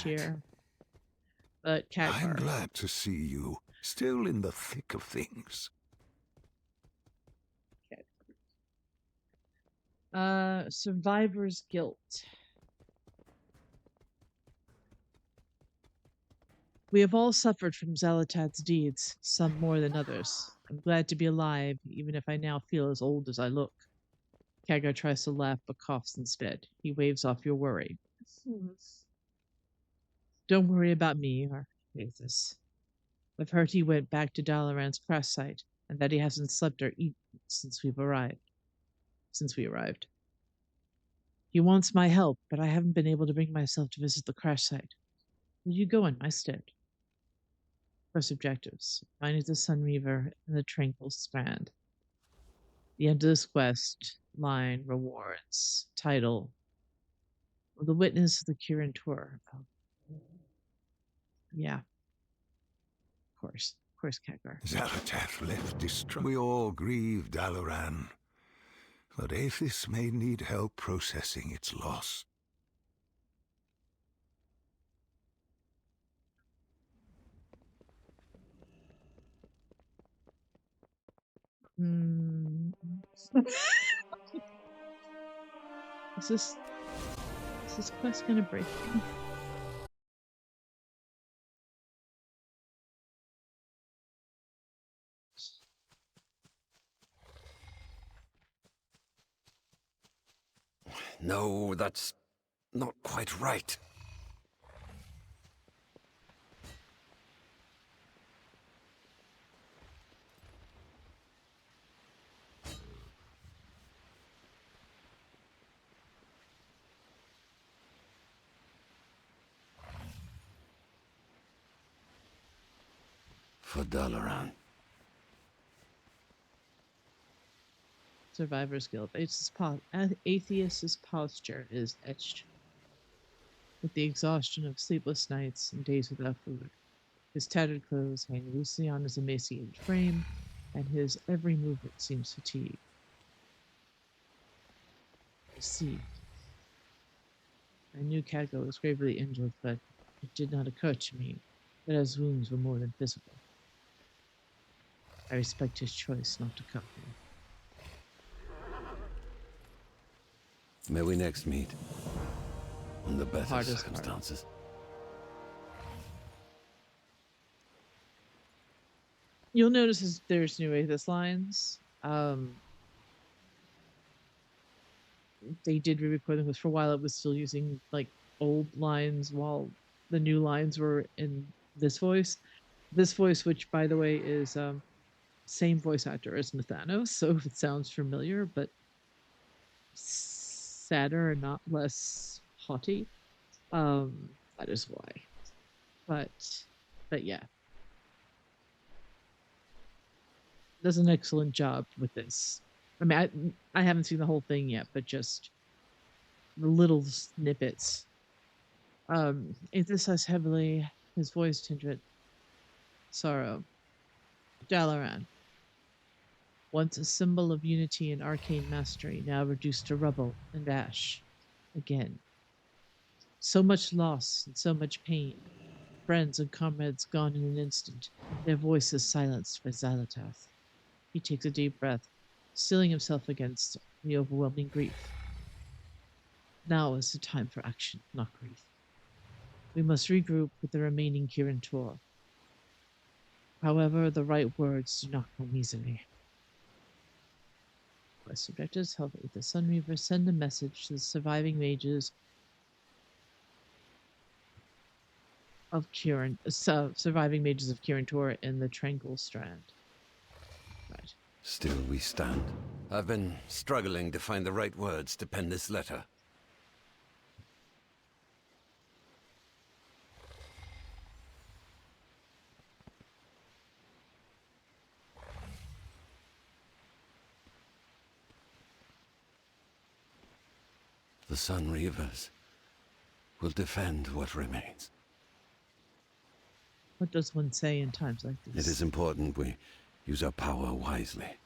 cheer. But I'm Khadgar. glad to see you, still in the thick of things. Survivor's guilt. We have all suffered from Zalatad's deeds, some more than others. I'm glad to be alive, even if I now feel as old as I look. Khadgar tries to laugh but coughs instead. He waves off your worry. Don't worry about me or Aethys. I've heard he went back to Dalaran's crash site, and that he hasn't slept or eaten since we arrived. He wants my help, but I haven't been able to bring myself to visit the crash site. Will you go in my stead? First objectives: finding the Sun Reaver and the Tranquil Strand. The end of this quest, line, rewards, title. The witness of the Kirin Tor. Oh. Yeah. Of course, Khadgar. Zalatad left distraught. We all grieve Dalaran, but Aethys may need help processing its loss. Is this quest gonna break me? No, that's not quite right. For Dalaran. Survivor's Guild. Atheist's posture is etched with the exhaustion of sleepless nights and days without food. His tattered clothes hang loosely on his emaciated frame, and his every movement seems fatigued. See, I knew Khadgar was gravely injured, but it did not occur to me that his wounds were more than physical. I respect his choice not to come here. May we next meet under better Hardest circumstances. You'll notice there's new Aethys lines. They did re-record them because for a while it was still using like old lines while the new lines were in this voice. This voice, which by the way is same voice actor as Nathanos, so it sounds familiar, but sadder and not less haughty. That is why. But yeah. Does an excellent job with this. I mean, I haven't seen the whole thing yet, but just the little snippets. This has heavily his voice tinged with sorrow. Dalaran, once a symbol of unity and arcane mastery, now reduced to rubble and ash. Again. So much loss and so much pain. Friends and comrades gone in an instant, their voices silenced by Zalatad. He takes a deep breath, steeling himself against the overwhelming grief. Now is the time for action, not grief. We must regroup with the remaining Kirin Tor. However, the right words do not come easily. Quest objectives: help with the Sun Reaver, send a message to the surviving mages of Kirin Tor in the Tranquil Strand. Right. Still we stand. I've been struggling to find the right words to pen this letter. The Sun Reavers will defend what remains. What does one say in times like this? It is important we use our power wisely.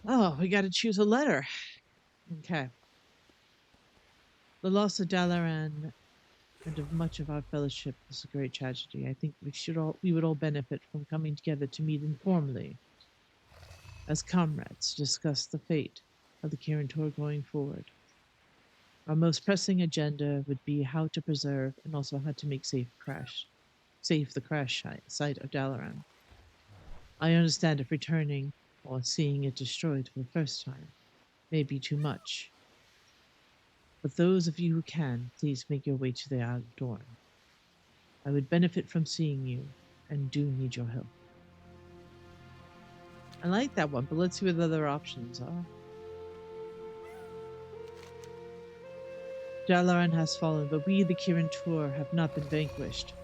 Oh, we gotta choose a letter. Okay. The loss of Dalaran and of much of our fellowship is a great tragedy. I think we would all benefit from coming together to meet informally as comrades to discuss the fate of the Kirin Tor going forward. Our most pressing agenda would be how to preserve and also how to make safe the crash site of Dalaran. I understand if returning or seeing it destroyed for the first time may be too much. But those of you who can, please make your way to the Isle of Dorn. I would benefit from seeing you and do need your help. I like that one, but let's see what the other options are. Dalaran has fallen, but we, the Kirin Tor, have not been vanquished.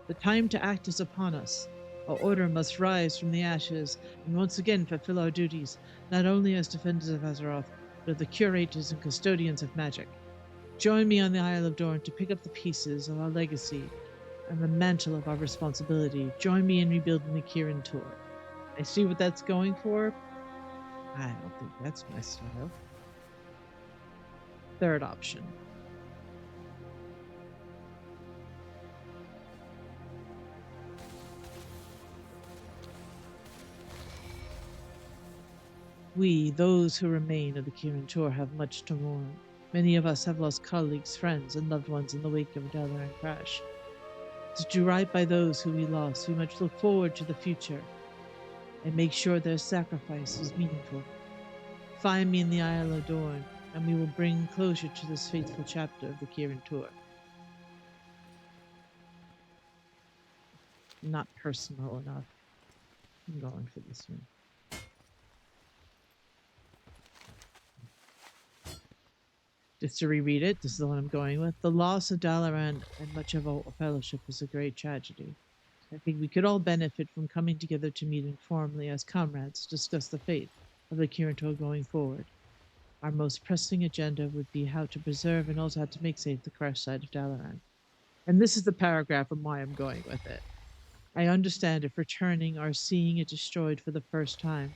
The time to act is upon us. Our order must rise from the ashes and once again fulfill our duties, not only as defenders of Azeroth, but of the curators and custodians of magic. Join me on the Isle of Dorn to pick up the pieces of our legacy and the mantle of our responsibility. Join me in rebuilding the Kirin Tor. I see what that's going for. I don't think that's my style. Third option. We, those who remain of the Kirin Tor, have much to mourn. Many of us have lost colleagues, friends, and loved ones in the wake of a Dalaran crash. To do right by those who we lost, we must look forward to the future and make sure their sacrifice is meaningful. Find me in the Isle of Dorn, and we will bring closure to this faithful chapter of the Kirin Tor. Not personal enough. I'm going for this one. Just to reread it, this is the one I'm going with. The loss of Dalaran and much of our fellowship is a great tragedy. I think we could all benefit from coming together to meet informally as comrades to discuss the fate of the Kirin Tor going forward. Our most pressing agenda would be how to preserve and also how to make safe the crash site of Dalaran. And this is the paragraph and why I'm going with it. I understand if returning or seeing it destroyed for the first time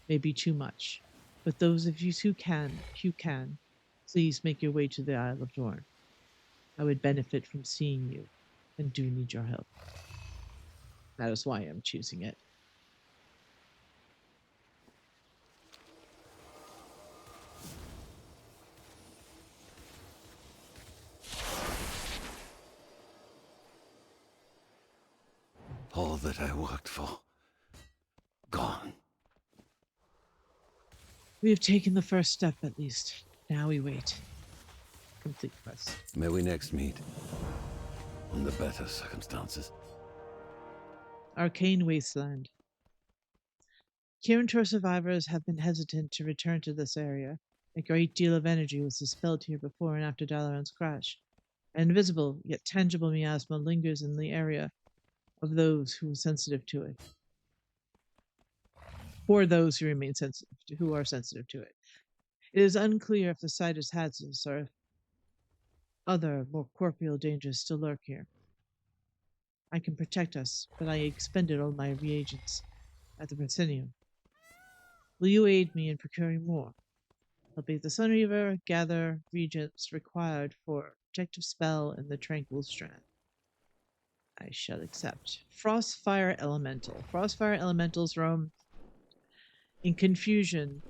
may be too much, but those of you who can, please make your way to the Isle of Dorn. I would benefit from seeing you and do need your help. That is why I'm choosing it. All that I worked for, gone. We have taken the first step, at least. Now we wait. Complete quest. May we next meet under better circumstances. Arcane Wasteland. Kirin Tor survivors have been hesitant to return to this area. A great deal of energy was dispelled here before and after Dalaran's crash. An invisible yet tangible miasma lingers in the area of those who are sensitive to it. For those who remain sensitive to, who are sensitive to it. It is unclear if the site is hazardous or if other, more corporeal dangers still lurk here. I can protect us, but I expended all my reagents at the Proscenium. Will you aid me in procuring more? Helping the Sunreaver gather reagents required for protective spell in the Tranquil Strand. I shall accept. Frostfire Elemental. Frostfire Elementals roam in confusion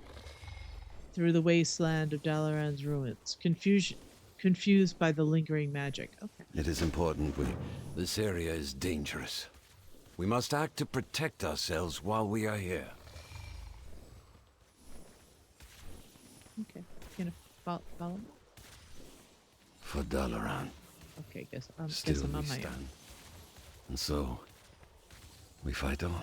through the wasteland of Dalaran's ruins, confused by the lingering magic. Okay. It is important This area is dangerous. We must act to protect ourselves while we are here. Okay. You gonna follow me? For Dalaran. Okay, guess I'm Still on we my own. stand. And so, we fight on.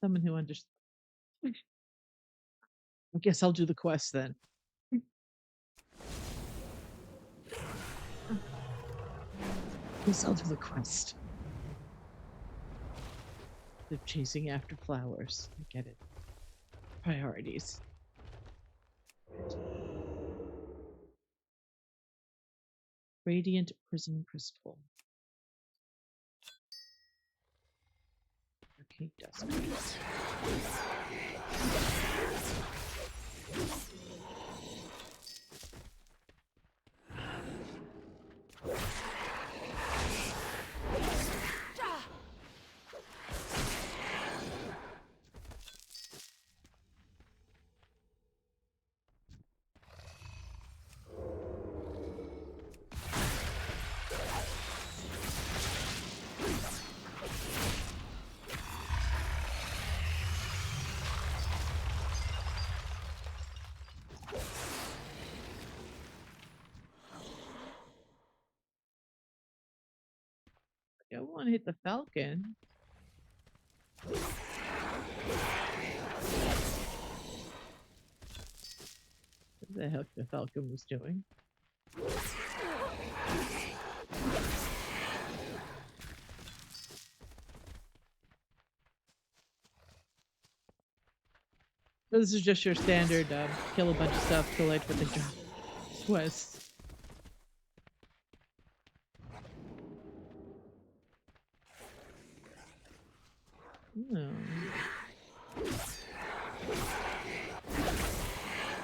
Someone who understands. I guess I'll do the quest then. Guess I'll do the quest. They're chasing after flowers. I get it. Priorities. Radiant Prism Crystal. Okay, Dusk. I want to hit the Falcon. What the heck the Falcon was doing? So this is just your standard kill a bunch of stuff, collect what they drop quest. Oh.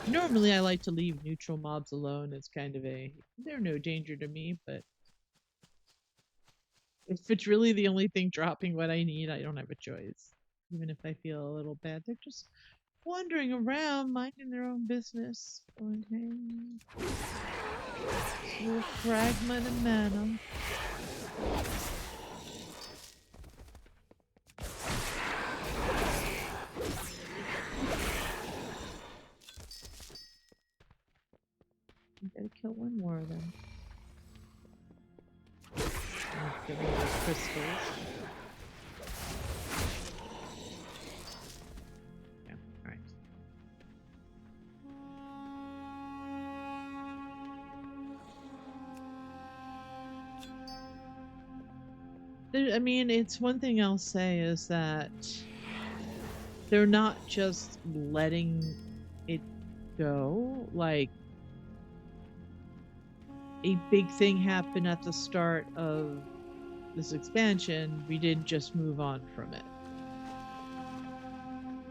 Normally I like to leave neutral mobs alone. It's kind of they're no danger to me, but if it's really the only thing dropping what I need, I don't have a choice. Even if I feel a little bad, they're just wandering around, minding their own business. Going, hey, little fragment of mana. I gotta kill one more of them. Killing those crystals. Yeah, alright. I mean, it's one thing I'll say is that they're not just letting it go. Like, a big thing happened at the start of this expansion. We didn't just move on from it.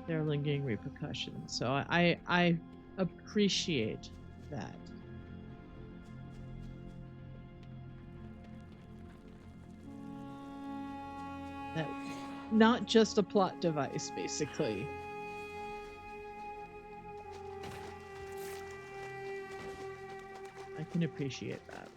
There are lingering repercussions. So I appreciate that. That not just a plot device, basically. I can appreciate that.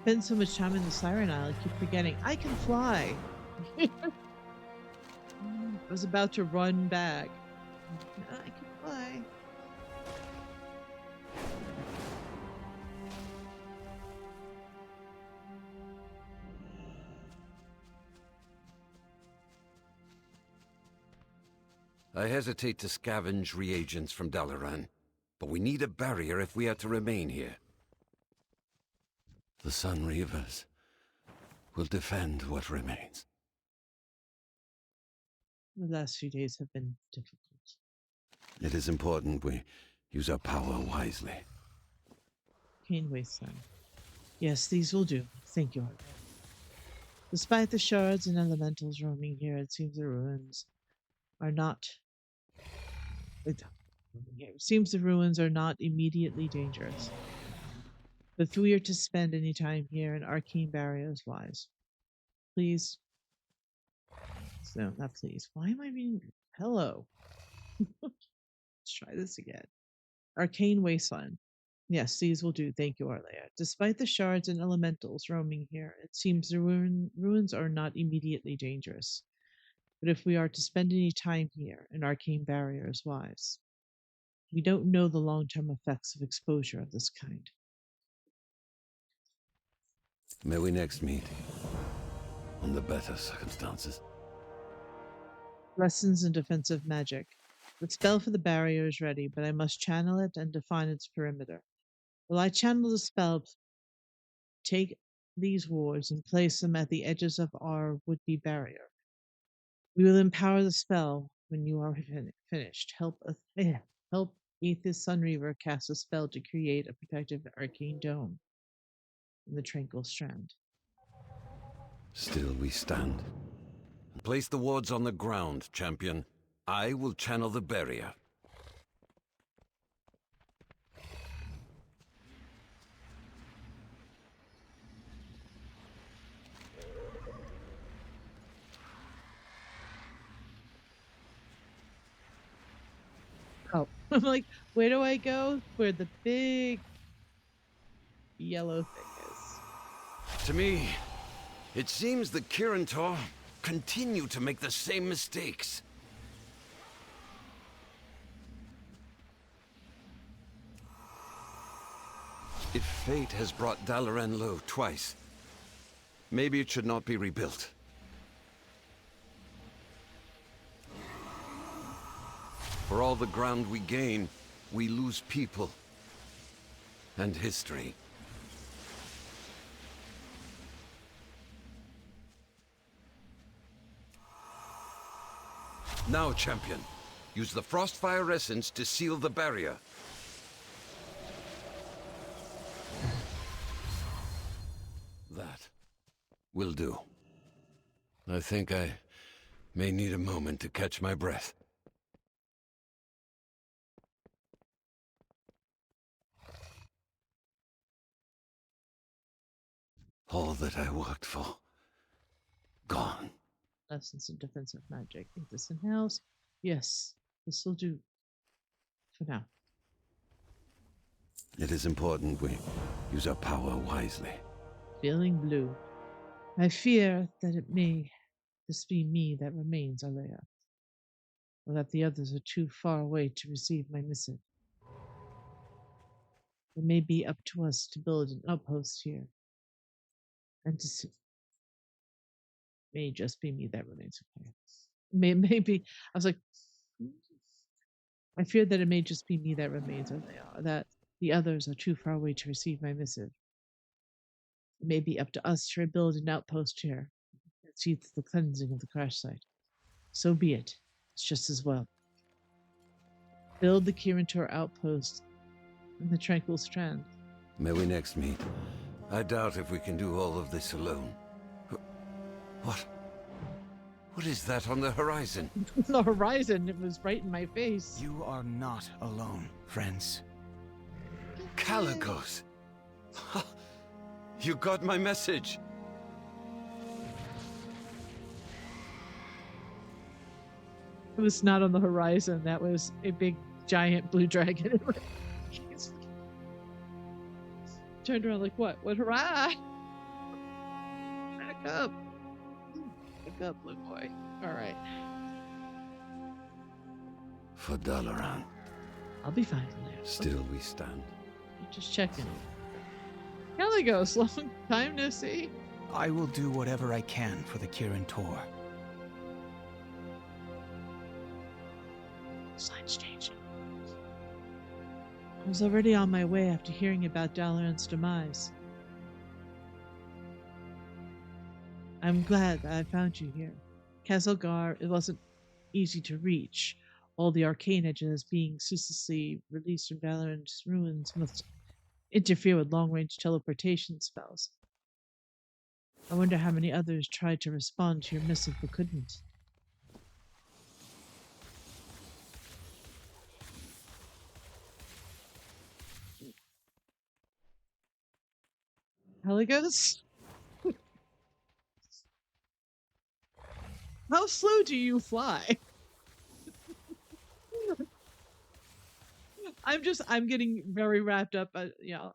Spend so much time in the Siren Isle, I keep forgetting I can fly. I was about to run back. I can fly. I hesitate to scavenge reagents from Dalaran, but we need a barrier if we are to remain here. The Sun Reavers will defend what remains. The last few days have been difficult. It is important we use our power wisely. Cane Wasteland. Yes, these will do. Thank you. Despite the shards and elementals roaming here, it seems the ruins are not. It seems the ruins are not immediately dangerous. But if we are to spend any time here, an arcane barrier is wise. Please. No, not please. Why am I being. Hello. Let's try this again. Arcane Wasteland. Yes, these will do. Thank you, Arlea. Despite the shards and elementals roaming here, it seems the ruins are not immediately dangerous. But if we are to spend any time here, an arcane barrier is wise. We don't know the long-term effects of exposure of this kind. May we next meet under better circumstances. Lessons in defensive magic. The spell for the barrier is ready, but I must channel it and define its perimeter. While I channel the spell, take these wards and place them at the edges of our would-be barrier. We will empower the spell when you are finished. Help Aethys Sunreaver cast a spell to create a protective arcane dome in the tranquil strand. Still we stand. Place the wards on the ground, champion. I will channel the barrier. Oh, I'm like, where do I go? Where the big yellow thing is. To me, it seems the Kirin Tor continue to make the same mistakes. If fate has brought Dalaran low twice, maybe it should not be rebuilt. For all the ground we gain, we lose people and history. Now, champion, use the Frostfire Essence to seal the barrier. That will do. I think I may need a moment to catch my breath. All that I worked for, gone. Lessons in defensive magic. Think this in house. Yes, this will do for now. It is important we use our power wisely. Feeling blue. I fear that it may just be me that remains, Alea, or that the others are too far away to receive my missive. It may be up to us to build an outpost here, and to see. May just be me that remains. Okay. Maybe I was like, I fear that it may just be me that remains, Alea, that the others are too far away to receive my missive. It may be up to us to rebuild an outpost here and see to the cleansing of the crash site. So be it. It's just as well. Build the Kirin Tor outpost in the tranquil strand. May we next meet. I doubt if we can do all of this alone. What? What is that on the horizon? The horizon, it was right in my face. You are not alone, friends. Caligos! You got my message! It was not on the horizon. That was a big, giant blue dragon. Turned around like, what? What? Hurrah! Back up. Back up, blue boy. All right. For Dalaran. I'll be fine, Leia. Still we stand. Just checking. Caligos, long time no see. I will do whatever I can for the Kirin Tor. Signs changing. I was already on my way after hearing about Dalaran's demise. I'm glad that I found you here. Castlegar, it wasn't easy to reach. All the arcane edges being ceaselessly released from Dalaran's ruins must interfere with long-range teleportation spells. I wonder how many others tried to respond to your missive but couldn't. Caligos? How slow do you fly? I'm getting very wrapped up.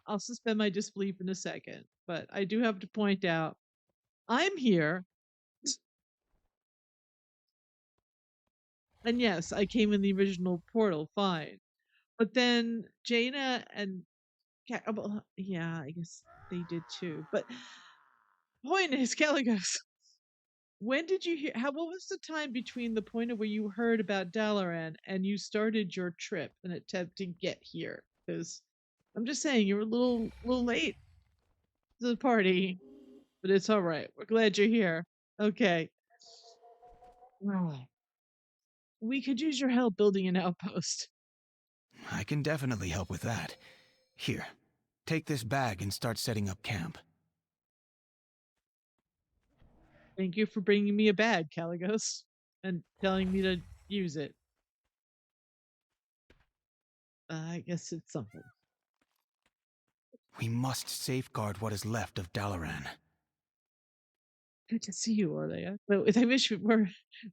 I'll suspend my disbelief in a second, but I do have to point out, I'm here. And yes, I came in the original portal, fine. But then Jaina and yeah, I guess they did too. But Point is, Caligos, when did you hear? What was the time between the point of where you heard about Dalaran and you started your trip and attempt to get here? Because I'm just saying you were a little late to the party, but it's all right. We're glad you're here. Okay. Wow. We could use your help building an outpost. I can definitely help with that. Here, take this bag and start setting up camp. Thank you for bringing me a bag, Caligos, and telling me to use it. I guess it's something. We must safeguard what is left of Dalaran. Good to see you, Orlea. But I wish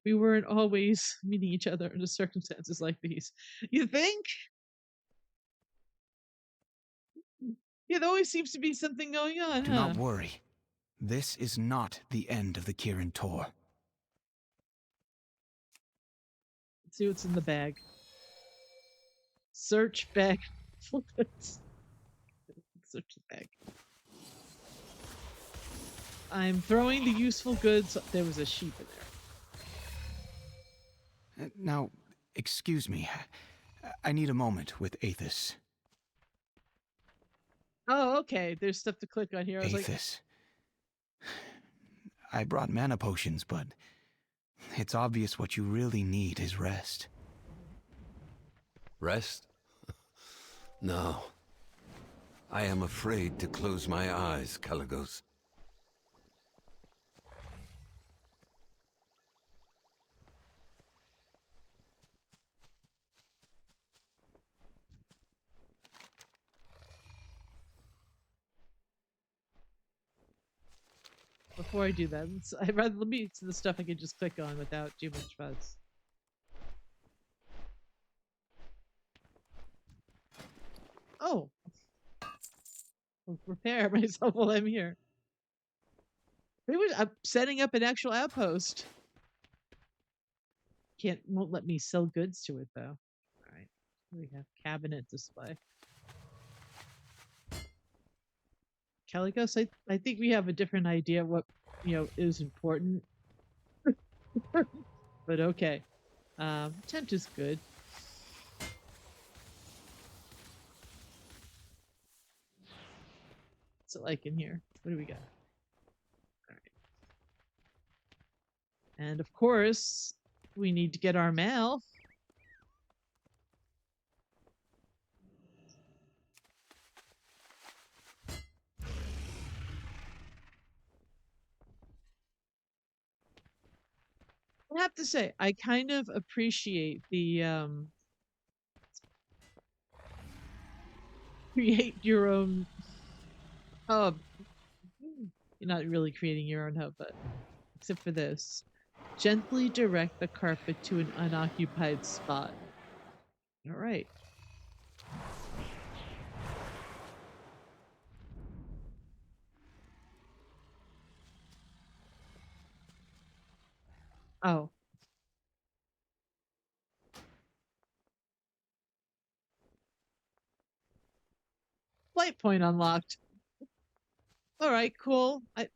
we weren't always meeting each other under circumstances like these. You think? Yeah, there always seems to be something going on, Do not worry. This is not the end of the Kirin Tor. Let's see what's in the bag. Search bag. Search the bag. I'm throwing the useful goods. There was a sheep in there. Now, excuse me. I need a moment with Aethys. Oh, okay. There's stuff to click on here. I was Aethys. I brought mana potions, but it's obvious what you really need is rest. Rest? No. I am afraid to close my eyes, Caligos. before I do that, I'd rather let me to the stuff I can just click on without too much fuzz. Oh, I'll repair myself while I'm here. I'm setting up an actual outpost. Won't let me sell goods to it though. All right, we have cabinet display. Caligos, I think we have a different idea of what is important. But okay. Tent is good. What's it like in here? What do we got? All right. And of course, we need to get our mail. I have to say, I kind of appreciate the create your own hub. You're not really creating your own hub, but except for this. Gently direct the carpet to an unoccupied spot. All right. Oh. Flight point unlocked. All right, cool. I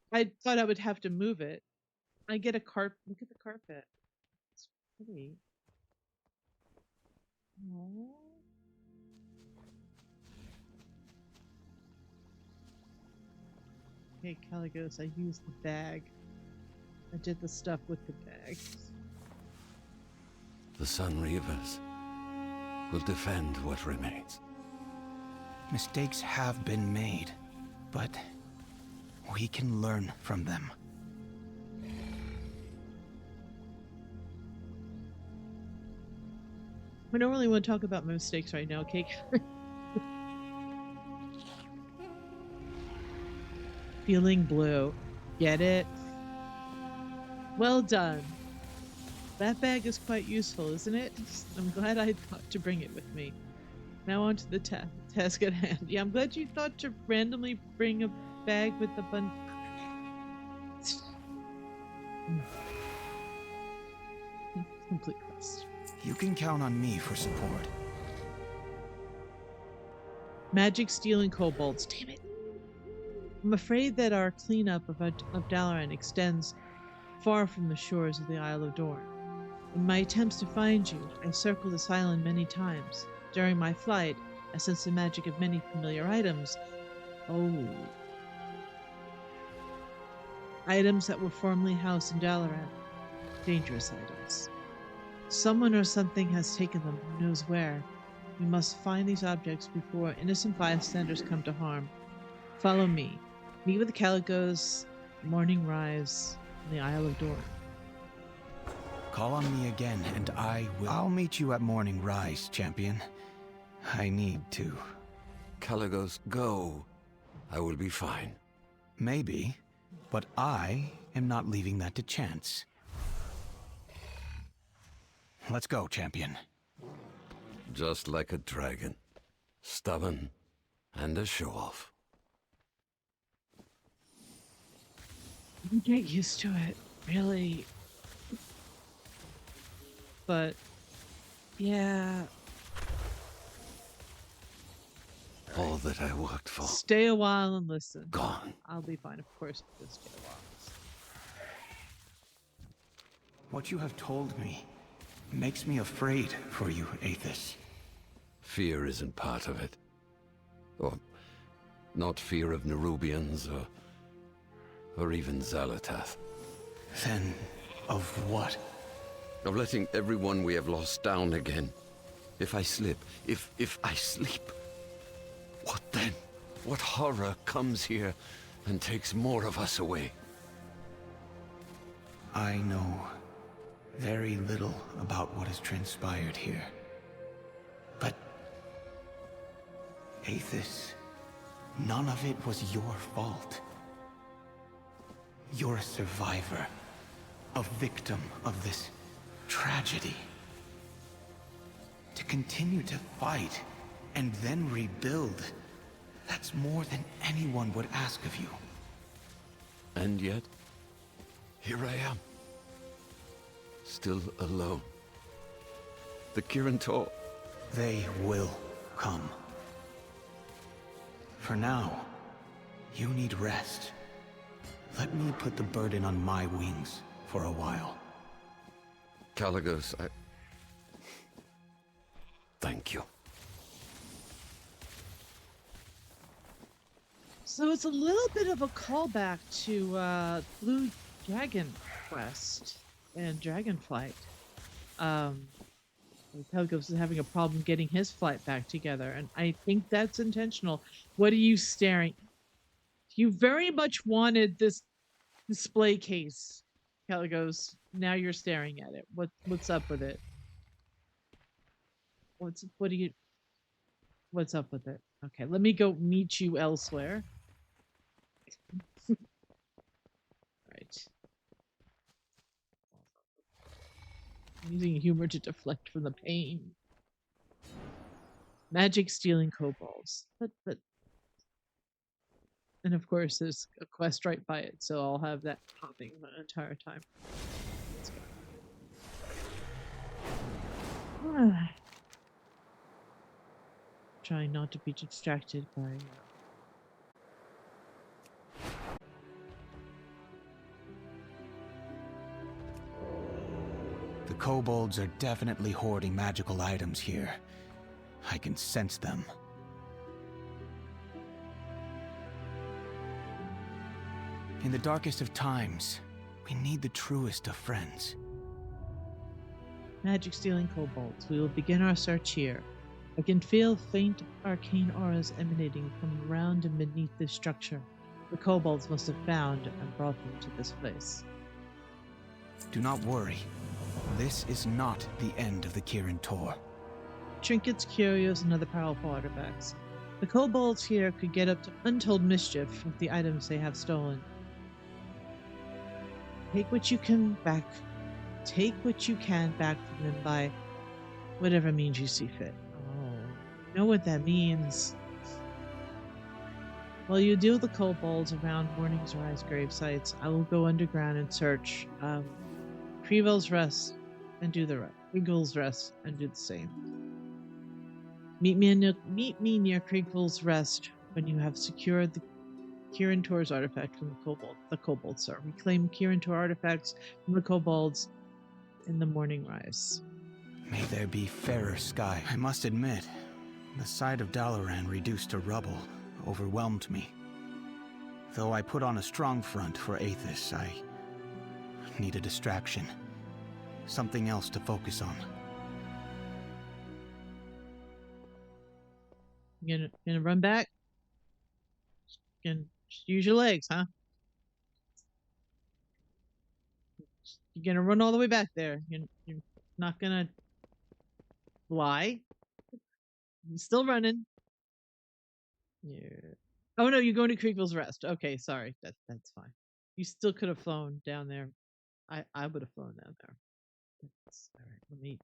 thought I would have to move it. I get a carpet. Look at the carpet. It's pretty. Aww. Okay, Caligos, I used the bag. I did the stuff with the bag. The Sun Reavers will defend what remains. Mistakes have been made, but we can learn from them. We don't really want to talk about my mistakes right now, Cake. Feeling blue. Get it? Well done. That bag is quite useful, isn't it? I'm glad I thought to bring it with me. Now on to the task at hand. Yeah, I'm glad you thought to randomly bring a bag with a bunch. Complete quest. You can count on me for support. Magic, steel, and kobolds. Damn it. I'm afraid that our cleanup of Dalaran extends far from the shores of the Isle of Dorne. In my attempts to find you, I circled this island many times. During my flight, I sensed the magic of many familiar items. Oh. Items that were formerly housed in Dalaran. Dangerous items. Someone or something has taken them, who knows where. We must find these objects before innocent bystanders come to harm. Follow me. Meet with the Caligos, Morning Rise, in the Isle of Dorne. Call on me again, and I'll meet you at Morning Rise, champion. I need to. Caligos, go. I will be fine. Maybe, but I am not leaving that to chance. Let's go, champion. Just like a dragon. Stubborn and a show-off. You get used to it, really. But, yeah. All that I worked for. Stay a while and listen. Gone. I'll be fine, of course, if you stay a while. What you have told me makes me afraid for you, Aethys. Fear isn't part of it. Or not fear of Nerubians or even Xalatath. Then, of what? Of letting everyone we have lost down again. If I slip, if I sleep, what then? What horror comes here and takes more of us away? I know very little about what has transpired here. But, Aethys, none of it was your fault. You're a survivor, a victim of this tragedy. To continue to fight and then rebuild, that's more than anyone would ask of you. And yet, here I am. Still alone. The Kirin Tor. They will come. For now, you need rest. Let me put the burden on my wings for a while. Caligos, thank you. So it's a little bit of a callback to Blue Dragon Quest and Dragonflight. Caligos is having a problem getting his flight back together, and I think that's intentional. What are you staring? You very much wanted this display case, Caligos. Now you're staring at it. What's up with it? What's up with it? Okay, let me go meet you elsewhere. Right. I'm using humor to deflect from the pain. Magic stealing kobolds. But and of course there's a quest right by it, so I'll have that popping the entire time. Let's go. Trying not to be distracted by The kobolds are definitely hoarding magical items here. I can sense them. In the darkest of times, we need the truest of friends. magic stealing kobolds. We will begin our search here. I can feel faint arcane auras emanating from around and beneath this structure. The kobolds must have found and brought them to this place. Do not worry. This is not the end of the Kirin Tor. Trinkets, curios, and other powerful artifacts. The kobolds here could get up to untold mischief with the items they have stolen. Take what you can back from them by whatever means you see fit. Oh, you know what that means. While you deal with the kobolds around Morning's Rise grave sites, I will go underground and search Krivel's Rest and do the rest. Krivel's Rest and do the same. Meet me near Krivel's Rest when you have secured Kirin Tor's artifact from the kobolds are. Reclaim Kirin Tor artifacts from the kobolds in the morning rise. May there be fairer sky. I must admit, the sight of Dalaran reduced to rubble overwhelmed me. Though I put on a strong front for Aethys, I need a distraction. Something else to focus on. You gonna run back? Just use your legs, huh? You're gonna run all the way back there. You're not gonna fly. You're still running. Yeah. Oh no, you're going to Creekville's Rest. Okay, sorry. That's fine. You still could have flown down there. I would have flown down there. That's all right. Let me.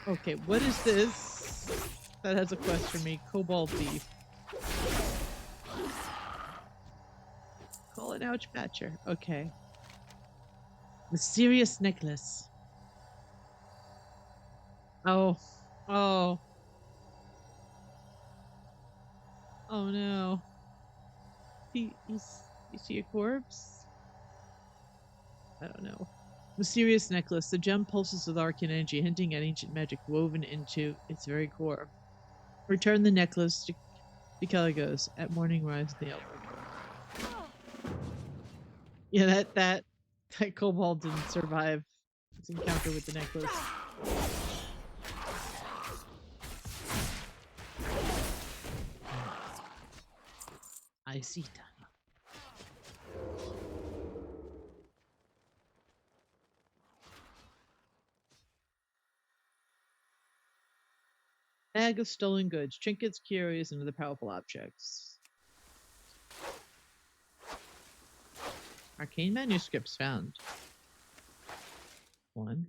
Okay, what is this? That has a quest for me. Cobalt beef. Call an ouch patcher. Okay. Mysterious necklace. Oh. Oh. Oh no. You see a corpse? I don't know. Mysterious necklace. The gem pulses with arcane energy, hinting at ancient magic woven into its very core. Return the necklace to Caligos at morning rise in the Elder. Yeah, that kobold didn't survive its encounter with the necklace. I see. Bag of stolen goods, trinkets, curios, and other powerful objects. Arcane manuscripts found. One.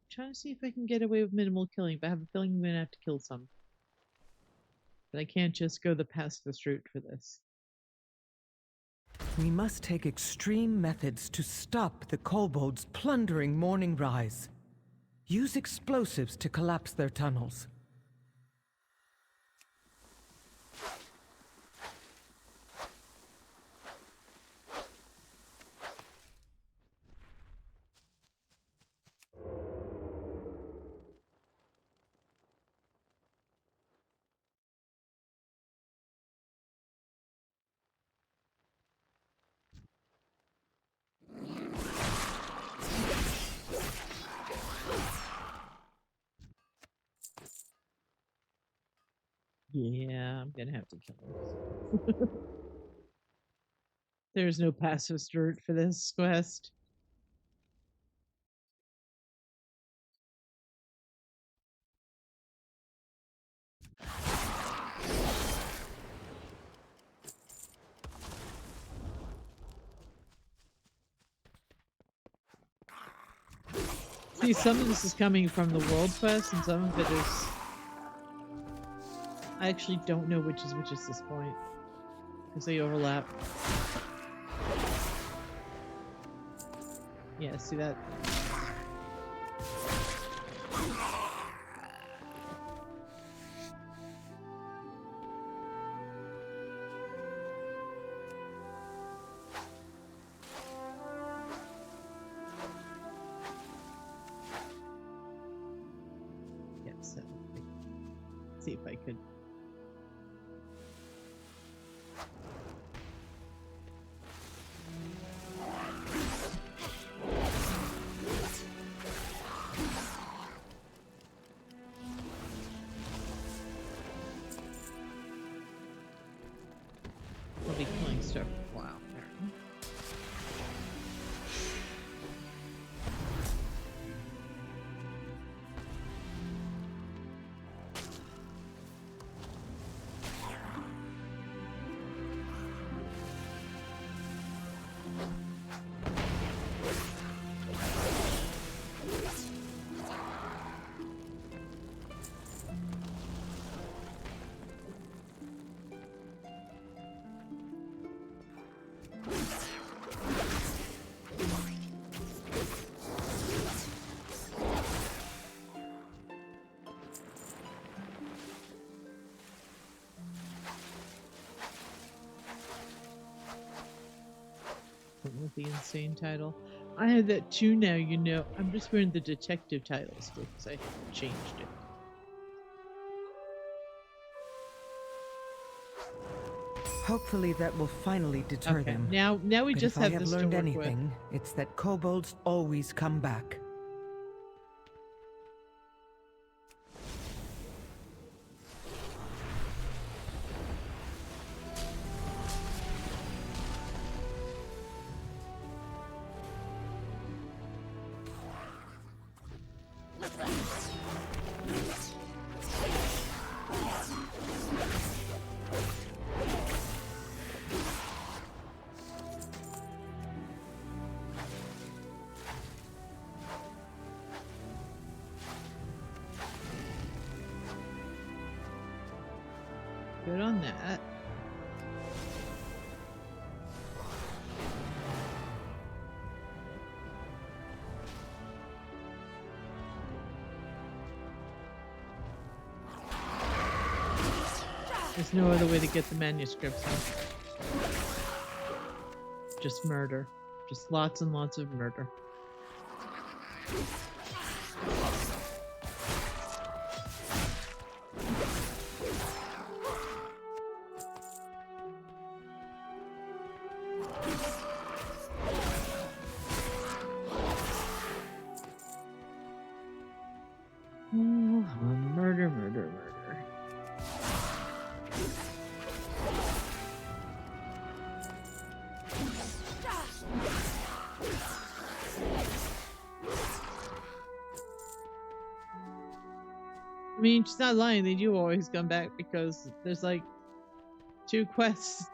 Trying to see if I can get away with minimal killing, but I have a feeling I'm gonna have to kill some. But I can't just go the pacifist route for this. We must take extreme methods to stop the kobolds plundering Morning Rise. Use explosives to collapse their tunnels. Yeah, I'm gonna have to kill him. There's no pacifist route for this quest. See, some of this is coming from the world quest, and some of it is... I actually don't know which is which at this point, because they overlap. Yeah, see that? Yeah, so let's see if I could. I'll be killing stuff for a while. Apparently. different with the insane title. I have that too now, you know. I'm just wearing the detective title still because I changed it. Hopefully that will finally deter Okay, them. now we But just if I have have this to learned work anything, it's that kobolds always come back. Good on that. There's no other way to get the manuscripts out. Just murder. Just lots and lots of murder. Oh, murder, murder, murder. I mean, she's not lying. They do always come back because there's like 2 quests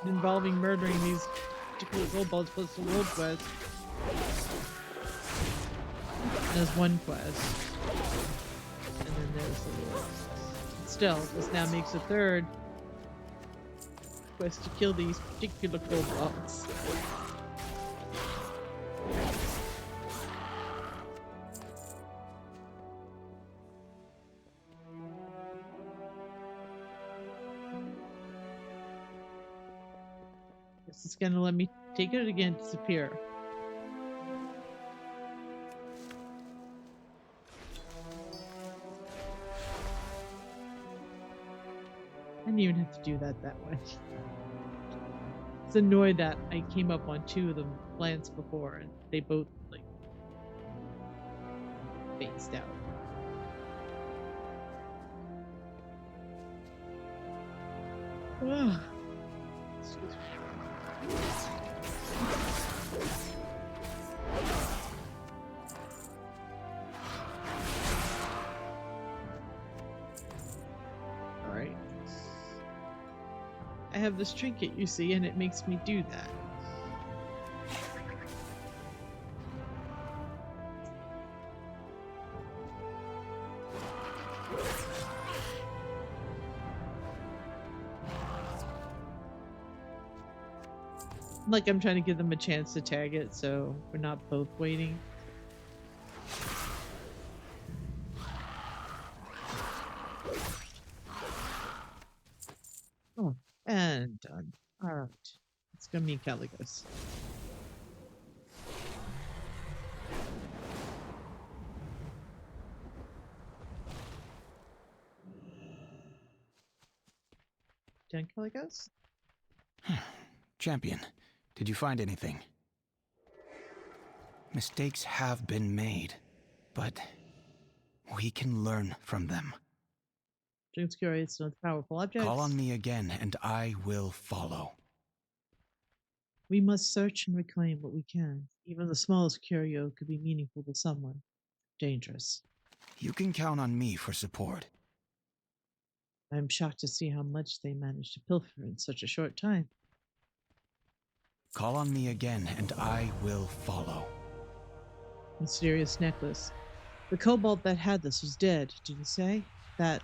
involving murdering these particular kobolds plus the world quest. And there's 1 quest. And then there's the world. Still, this now makes a 3rd quest to kill these particular kobolds. This is gonna let me take it again, disappear. I didn't even have to do that way. It's annoyed that I came up on 2 of the plants before and they both like phased out. Ugh. Excuse me. Alright. I have this trinket, you see, and it makes me do that. Like I'm trying to give them a chance to tag it, so we're not both waiting. Oh, and done. Alright. Let's go meet Caligos. Done, Caligos? Champion, did you find anything? Mistakes have been made, but we can learn from them. Dreams curious with powerful objects. Call on me again, and I will follow. We must search and reclaim what we can. Even the smallest curio could be meaningful to someone. Dangerous. You can count on me for support. I'm shocked to see how much they managed to pilfer in such a short time. Call on me again, and I will follow. Mysterious necklace. The kobold that had this was dead, did you say? That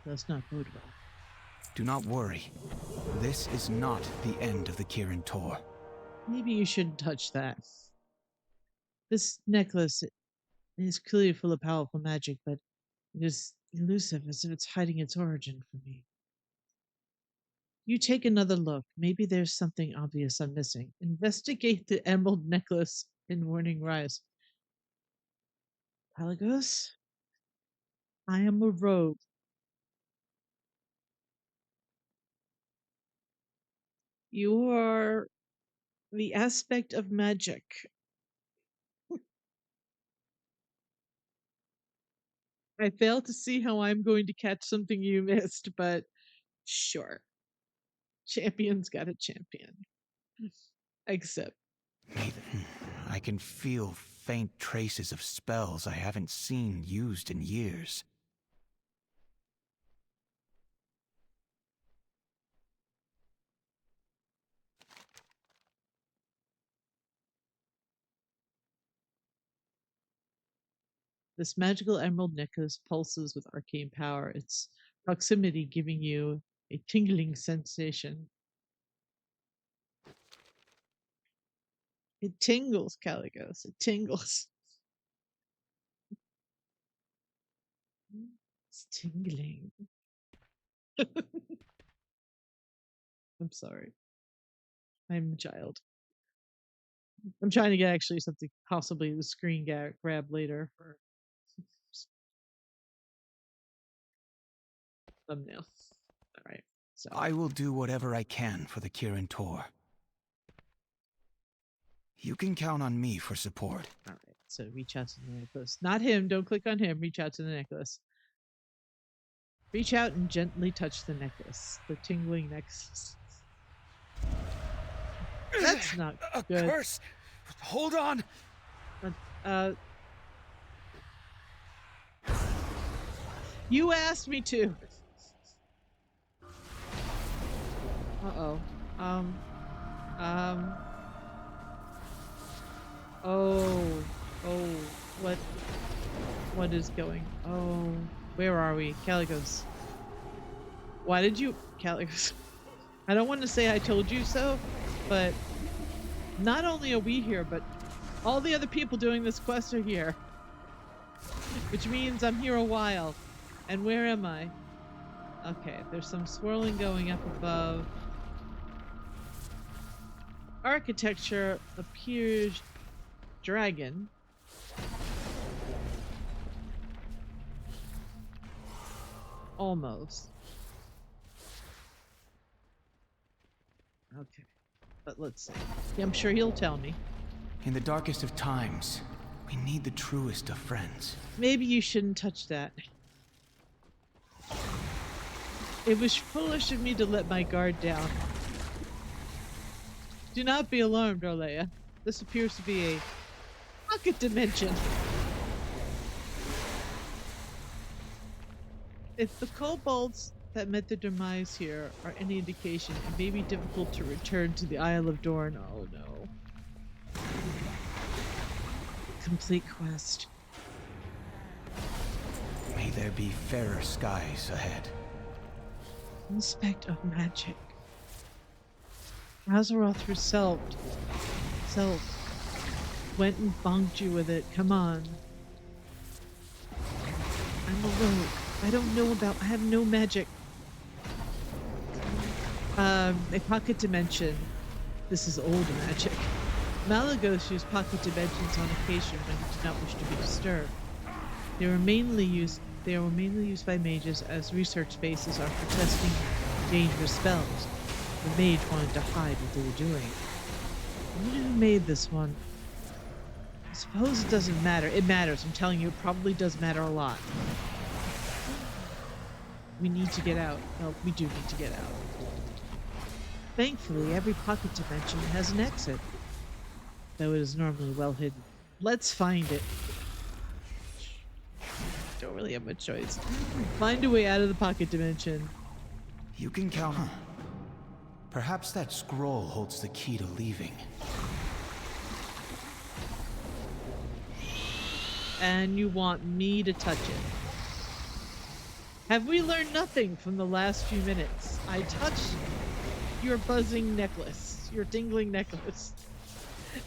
does not bode well. Do not worry. This is not the end of the Kirin Tor. Maybe you shouldn't touch that. This necklace is clearly full of powerful magic, but it is elusive, as if it's hiding its origin from me. You take another look. Maybe there's something obvious I'm missing. Investigate the emerald necklace in Morning Rise. Pelagos? I am a rogue. You are the aspect of magic. I fail to see how I'm going to catch something you missed, but sure. Champion's got a champion. Except I can feel faint traces of spells I haven't seen used in years. this magical emerald necklace pulses with arcane power, its proximity giving you a tingling sensation. It tingles, Caligos. It tingles. It's tingling. I'm sorry. I'm a child. I'm trying to get actually something possibly the screen grab later for thumbnail. All right. So I will do whatever I can for the Kirin Tor. You can count on me for support. all right. So reach out to the necklace. Not him. Don't click on him. Reach out to the necklace. Reach out and gently touch the necklace. The tingling necklace. That's not good. Curse! Hold on! You asked me to. Uh-oh. Oh, what is going? Oh, where are we? Caligos. Why did you, Caligos? I don't want to say I told you so, but not only are we here, but all the other people doing this quest are here. Which means I'm here a while. And where am I? Okay, there's some swirling going up above. Architecture appears dragon. Almost. Okay, but let's see. Yeah, I'm sure he'll tell me. In the darkest of times, we need the truest of friends. Maybe you shouldn't touch that. It was foolish of me to let my guard down. Do not be alarmed, Orleia. This appears to be a pocket dimension. If the kobolds that met their demise here are any indication, it may be difficult to return to the Isle of Dorn. Oh no. Complete quest. May there be fairer skies ahead. Inspect of magic. Azeroth herself went and bonked you with it. Come on. I'm a rogue. I have no magic. A pocket dimension. This is old magic. Malagos used pocket dimensions on occasion when he did not wish to be disturbed. They were mainly used by mages as research spaces or for testing dangerous spells. The mage wanted to hide what they were doing. I wonder who made this one. I suppose it doesn't matter. It matters. I'm telling you, it probably does matter a lot. We need to get out. No, we do need to get out. Thankfully, every pocket dimension has an exit, though it is normally well hidden. Let's find it. Don't really have much choice. Find a way out of the pocket dimension. You can count on. Perhaps that scroll holds the key to leaving. And you want me to touch it. Have we learned nothing from the last few minutes? I touched your buzzing necklace, your tingling necklace,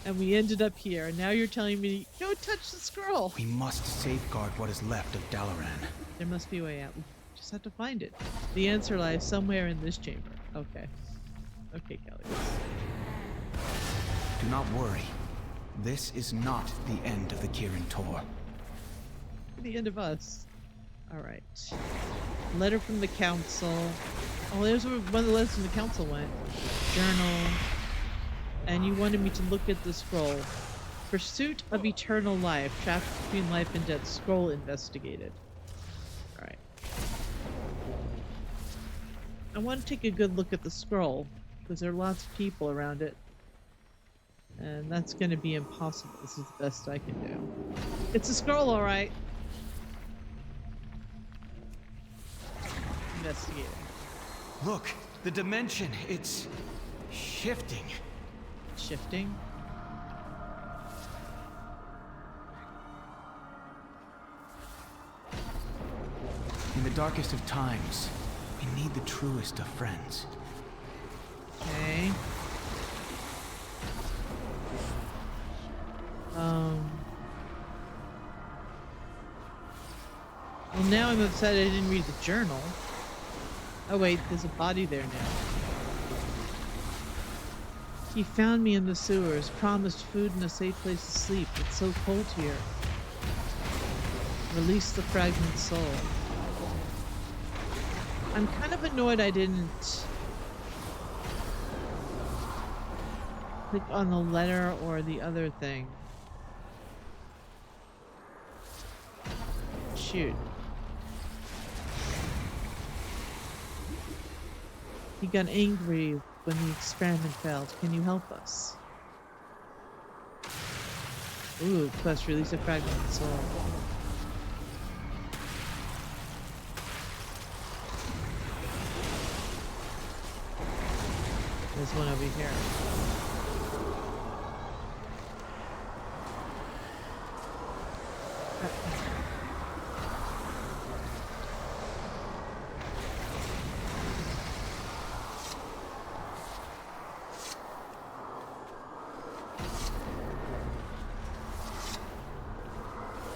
and we ended up here, and now you're telling me, don't touch the scroll. We must safeguard what is left of Dalaran. There must be a way out. We just have to find it. The answer lies somewhere in this chamber. Okay. Okay, Kelly. Do not worry. This is not the end of the Kirin Tor. The end of us. Alright. Letter from the council. Oh, there's where one of the letters from the council went. Journal. And you wanted me to look at the scroll. Pursuit of eternal life. Trapped between life and death. Scroll investigated. Alright. I want to take a good look at the scroll. Because there are lots of people around it. And that's going to be impossible. This is the best I can do. It's a scroll, alright. Investigating. Look, the dimension, it's shifting. Shifting. In the darkest of times, we need the truest of friends. Okay. Well, now I'm upset I didn't read the journal. Oh wait, there's a body there now. He found me in the sewers, promised food and a safe place to sleep. It's so cold here. Release the fragment soul. I'm kind of annoyed I didn't click on the letter or the other thing. Shoot. He got angry when the experiment failed. Can you help us? Ooh, quest, release a fragment of soul. There's one over here.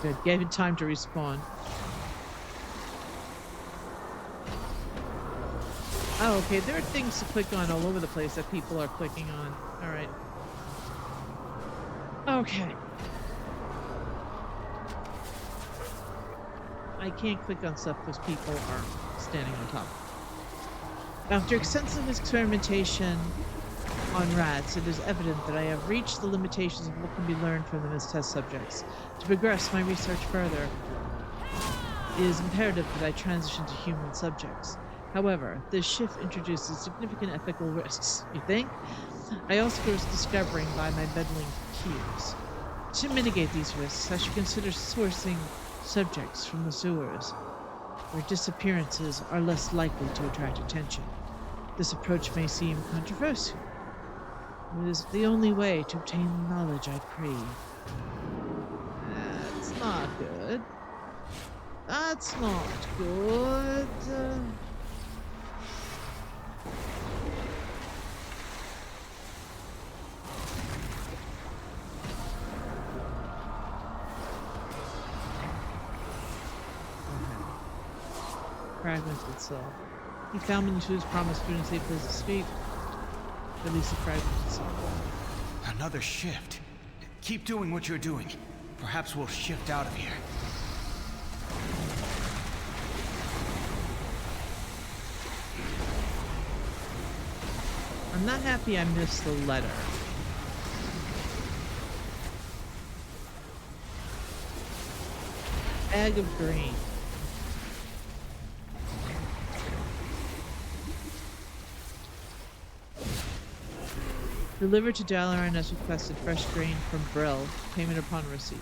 Good. Gave it time to respawn. Oh, okay. There are things to click on all over the place that people are clicking on. Alright. Okay. I can't click on stuff because people are standing on top. After extensive experimentation on rats, it is evident that I have reached the limitations of what can be learned from them as test subjects. To progress my research further, it is imperative that I transition to human subjects. However, this shift introduces significant ethical risks, you think? I also risk discovering by my meddling cues. To mitigate these risks, I should consider sourcing subjects from the sewers, where disappearances are less likely to attract attention. This approach may seem controversial. It is the only way to obtain the knowledge I crave. That's not good. That's not good. Fragmented soul. He found me to his promised food and safe place to sleep. Release the fragmented soul. Another shift. Keep doing what you're doing. Perhaps we'll shift out of here. I'm not happy I missed the letter. Bag of grain. Delivered to Dalaran as requested. Fresh grain from Brill. Payment upon receipt.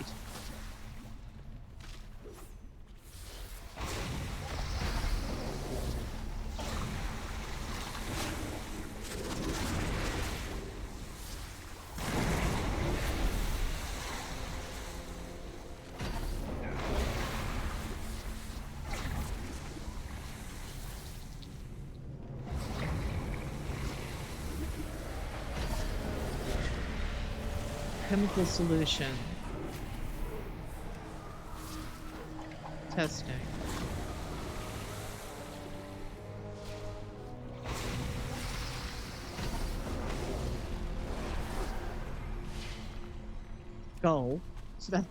Chemical solution. Testing. skull. So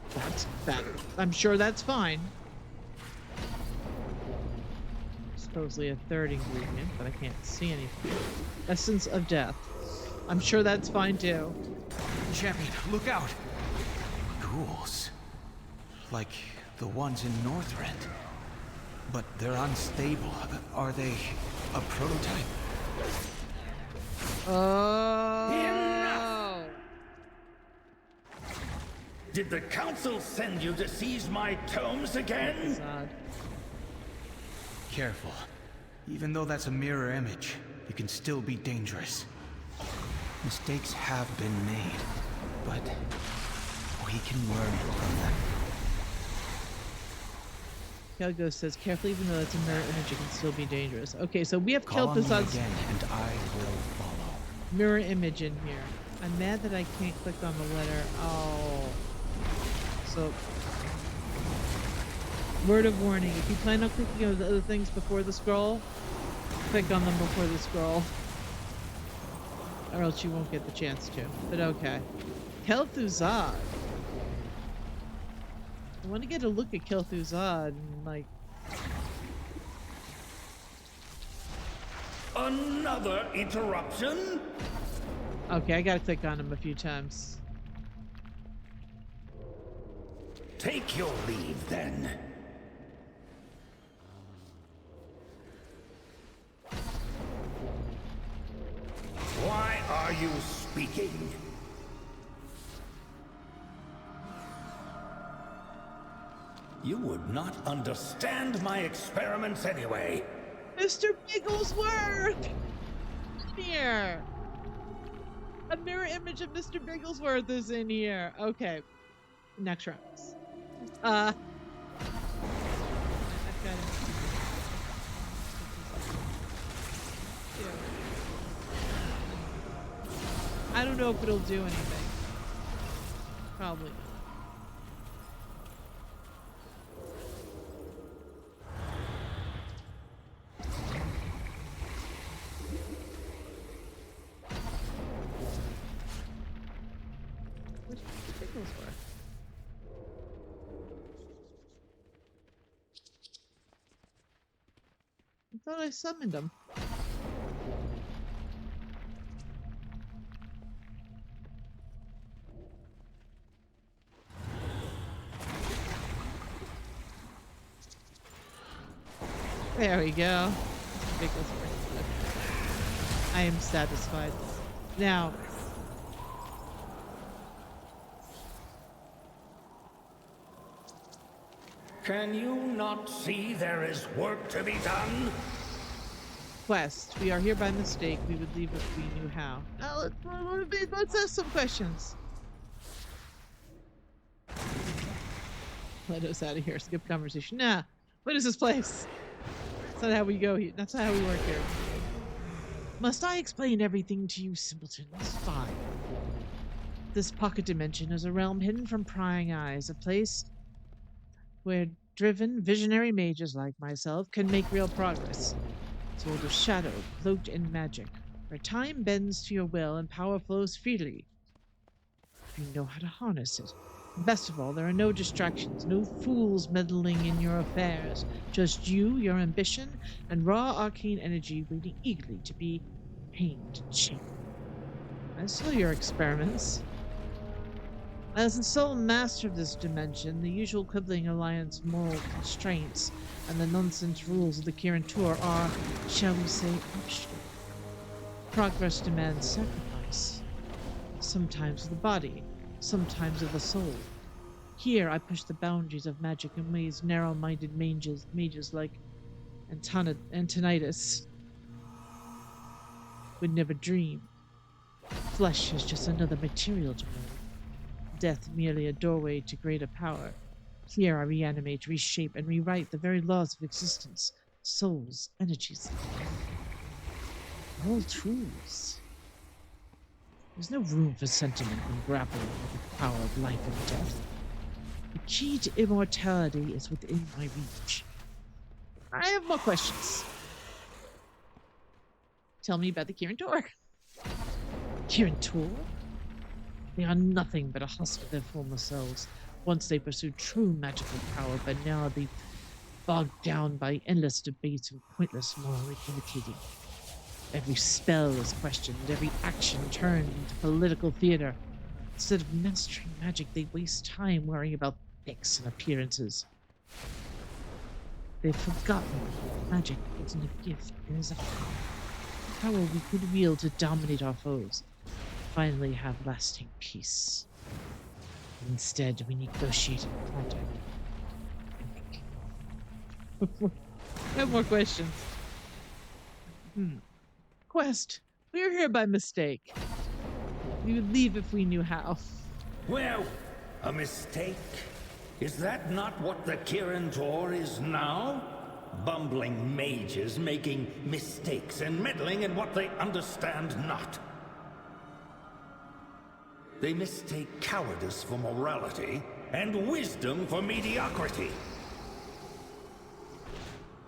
that I'm sure that's fine. Supposedly a third ingredient, but I can't see anything. Essence of death. I'm sure that's fine too. Champion, look out! Ghouls. Like the ones in Northrend. But they're unstable. Are they a prototype? Oh. Did the council send you to seize my tomes again? God. Careful. Even though that's a mirror image, it can still be dangerous. Mistakes have been made, but we can learn from them. Kelgo says, carefully, even though it's a mirror image, it can still be dangerous. Okay, so we have Call on me Kel'Thuzad's again, and I will follow. mirror image in here. I'm mad that I can't click on the letter. Oh. So, word of warning, if you plan on clicking on the other things before the scroll, click on them before the scroll. Or else you won't get the chance to. But okay. Kel'Thuzad. I want to get a look at Kel'Thuzad and, like... Another interruption? Okay, I gotta click on him a few times. Take your leave, then. Why are you speaking? You would not understand my experiments anyway. Mr. Bigglesworth! Here! A mirror image of Mr. Bigglesworth is in here. Okay. Next round. I've got him. I don't know if it'll do anything. Probably not. Where's Mr. Bigglesworth? I thought I summoned him. There we go. I am satisfied. Now, Can you not see there is work to be done? quest. We are here by mistake. We would leave if we knew how. Now, let's ask some questions. Let us out of here. Skip conversation. Nah. What is this place? That's not how we go here. That's not how we work here. Must I explain everything to you, simpletons? Fine. This pocket dimension is a realm hidden from prying eyes, a place where driven, visionary mages like myself can make real progress. Sword of shadow, cloaked in magic, where time bends to your will and power flows freely. If you know how to harness it. Best of all, there are no distractions, no fools meddling in your affairs. Just you, your ambition, and raw arcane energy waiting eagerly to be tamed and shaped. I saw your experiments. As the sole master of this dimension, the usual quibbling alliance moral constraints and the nonsense rules of the Kirin Tor are, shall we say, optional. Progress demands sacrifice. Sometimes of the body, sometimes of the soul. Here I push the boundaries of magic in ways narrow-minded mages like Antonidas would never dream. Flesh is just another material to mold. Death merely a doorway to greater power. Here I reanimate, reshape, and rewrite the very laws of existence. Souls, energies. All tools. There's no room for sentiment when grappling with the power of life and death. The key to immortality is within my reach. I have more questions. Tell me about the Kirin Tor. Kirin Tor? They are nothing but a husk of their former selves. Once they pursued true magical power, but now they bogged down by endless debates and pointless moral imitating. Every spell is questioned, every action turned into political theater. Instead of mastering magic, they waste time worrying about tricks and appearances. They've forgotten that magic isn't a gift, it is a power we could wield to dominate our foes, finally have lasting peace. Instead, we negotiate and contact. I have more questions. Quest, we are here by mistake. We would leave if we knew how. Well, a mistake? Is that not what the Kirin Tor is now? Bumbling mages making mistakes and meddling in what they understand not. They mistake cowardice for morality and wisdom for mediocrity.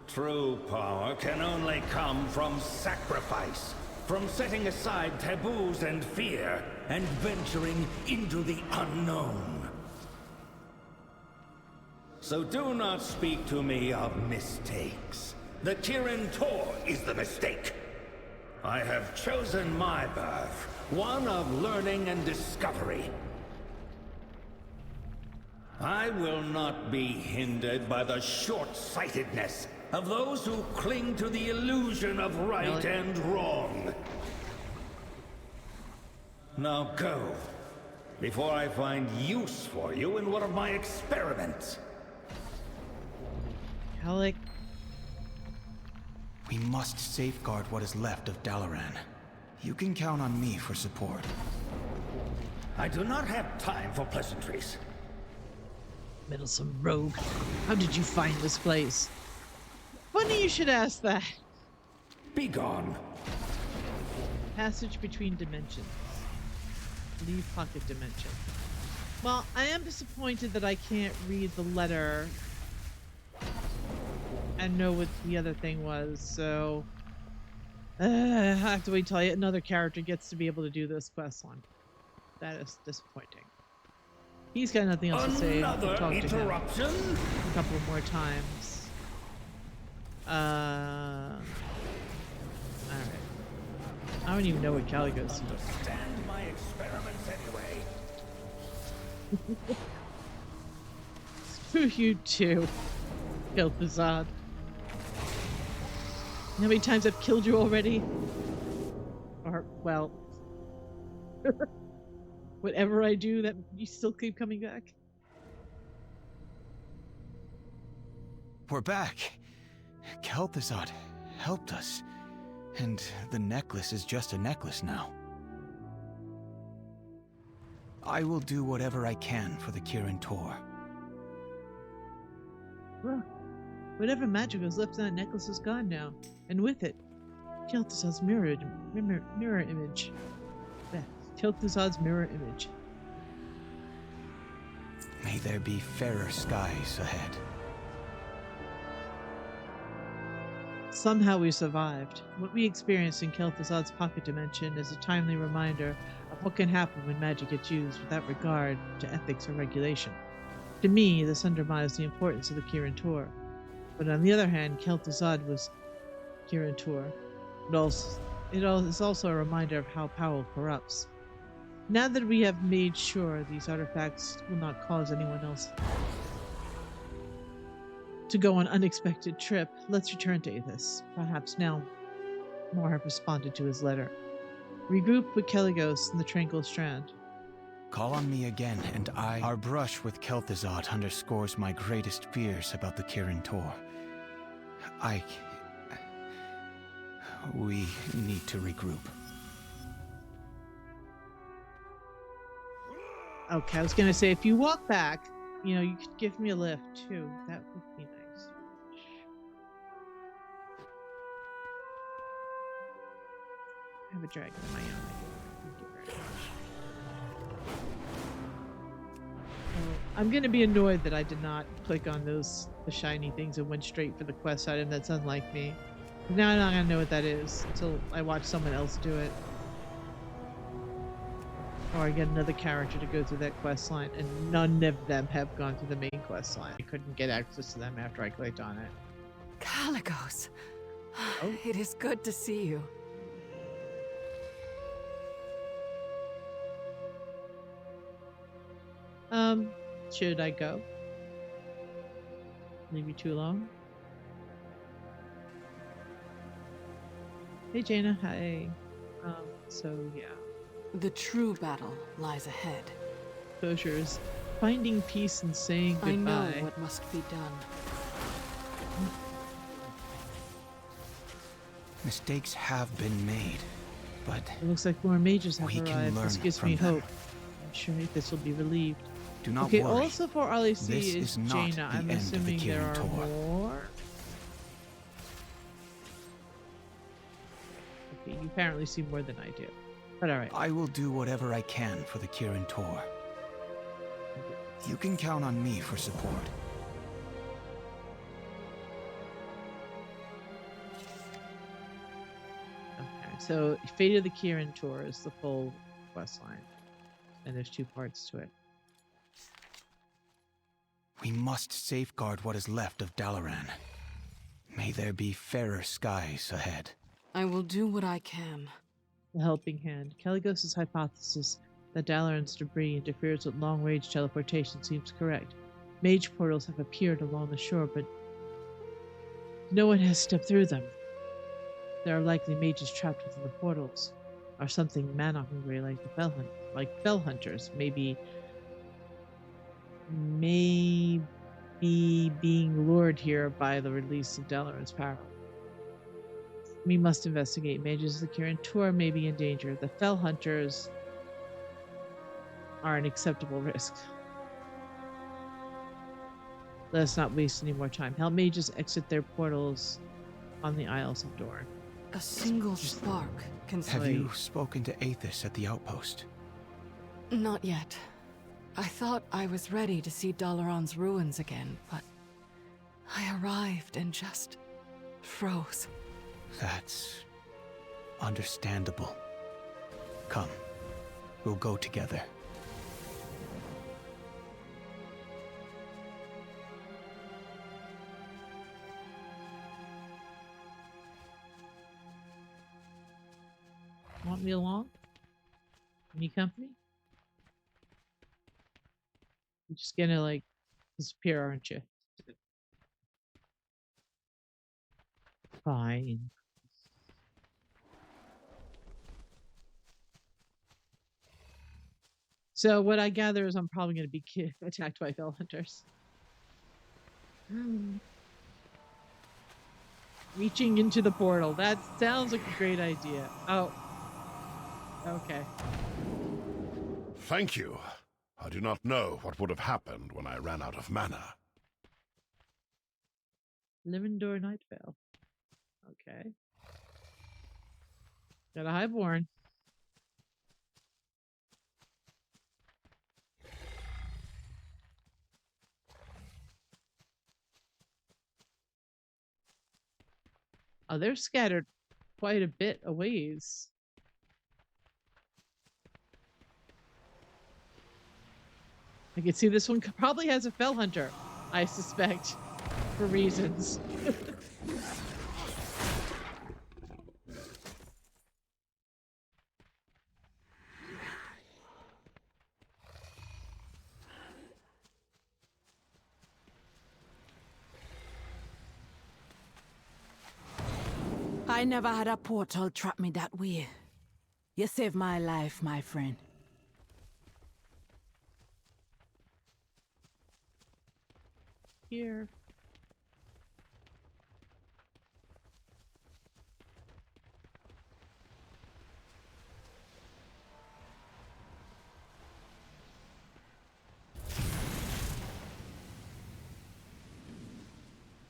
True power can only come from sacrifice, from setting aside taboos and fear, and venturing into the unknown. So do not speak to me of mistakes. The Kirin Tor is the mistake. I have chosen my path, one of learning and discovery. I will not be hindered by the short-sightedness of those who cling to the illusion of right and wrong. Now go, before I find use for you in one of my experiments. Alec, We must safeguard what is left of Dalaran. You can count on me for support. I do not have time for pleasantries. meddlesome rogue. How did you find this place? Funny you should ask that. Be gone. Passage between dimensions. Leave pocket dimension. Well, I am disappointed that I can't read the letter and know what the other thing was, so I have to wait till another character gets to be able to do this quest line. That is disappointing. He's got nothing else to say. I can Another talk to him interruption? a couple more times. Alright. I don't even know what Caligos. Understand my experiments anyway. Screw you too, Kel'Thuzad. How many times I've killed you already? Or, well... whatever I do, that you still keep coming back? We're back. Kel'Thuzad helped us. And the necklace is just a necklace now. I will do whatever I can for the Kirin Tor. Well, whatever magic was left in that necklace is gone now. And with it, Kel'Thuzad's mirror image. Kel'Thuzad's mirror image. May there be fairer skies ahead. Somehow we survived. What we experienced in Kel'Thuzad's pocket dimension is a timely reminder of what can happen when magic gets used without regard to ethics or regulation. To me, this undermines the importance of the Kirin Tor. But on the other hand, Kel'Thuzad was Kirin Tor. It is also a reminder of how power corrupts. Now that we have made sure these artifacts will not cause anyone else to go on an unexpected trip, let's return to Aethys. Perhaps now more have responded to his letter. Regroup with Caligos in the Tranquil Strand. Call on me again, and Our brush with Kel'Thuzad underscores my greatest fears about the Kirin Tor. We need to regroup. Okay, I was gonna say, if you walk back, you could give me a lift too. That would be nice. I have a dragon of my own. Thank you very much. I'm gonna be annoyed that I did not click on the shiny things and went straight for the quest item. That's unlike me. Now I'm not gonna know what that is until I watch someone else do it. Or I get another character to go through that quest line, and none of them have gone through the main quest line. I couldn't get access to them after I clicked on it. Caligos, Oh. it is good to see you. Should I go? Leave you two alone? Hey, Jaina. Hi. So yeah. The true battle lies ahead. Kosher is finding peace and saying goodbye. I know what must be done. Mistakes have been made, but It looks like more mages have we can arrived. This learn gives from me them. hope. I'm sure this will be relieved. do not Okay, worry. also for all I This see is is not Jaina. the I'm end of the assuming there Kirin are Tor. more. Okay, you apparently see more than I do. But alright. I will do whatever I can for the Kirin Tor. You can count on me for support. Okay, so Fate of the Kirin Tor is the full quest line. And there's 2 parts to it. We must safeguard what is left of Dalaran. May there be fairer skies ahead. I will do what I can. The Helping Hand. Caligos' hypothesis that Dalaran's debris interferes with long-range teleportation seems correct. Mage portals have appeared along the shore, but no one has stepped through them. There are likely mages trapped within the portals, or something mana-hungry like the fell hunters. Maybe being lured here by the release of Dalaran's power. We must investigate. Mages of the Kirin Tor may be in danger. The fell hunters are an acceptable risk. Let us not waste any more time. Hell mages exit their portals on the Isles of Dorne. A single spark can Have you spoken to Aethys at the outpost? Not yet. I thought I was ready to see Dalaran's ruins again, but I arrived and just froze. That's understandable. Come, we'll go together. Want me along? Any company? You're just gonna like disappear, aren't you? Fine. So what I gather is I'm probably gonna be attacked by fell hunters. Reaching into the portal. That sounds like a great idea. Oh. Okay. Thank you. I do not know what would have happened when I ran out of mana. Livendor Nightvale. Okay. Got a highborn. Oh, they're scattered quite a bit a ways. I can see this one probably has a fell hunter, I suspect, for reasons. I never had a portal trap me that way. You saved my life, my friend. Here.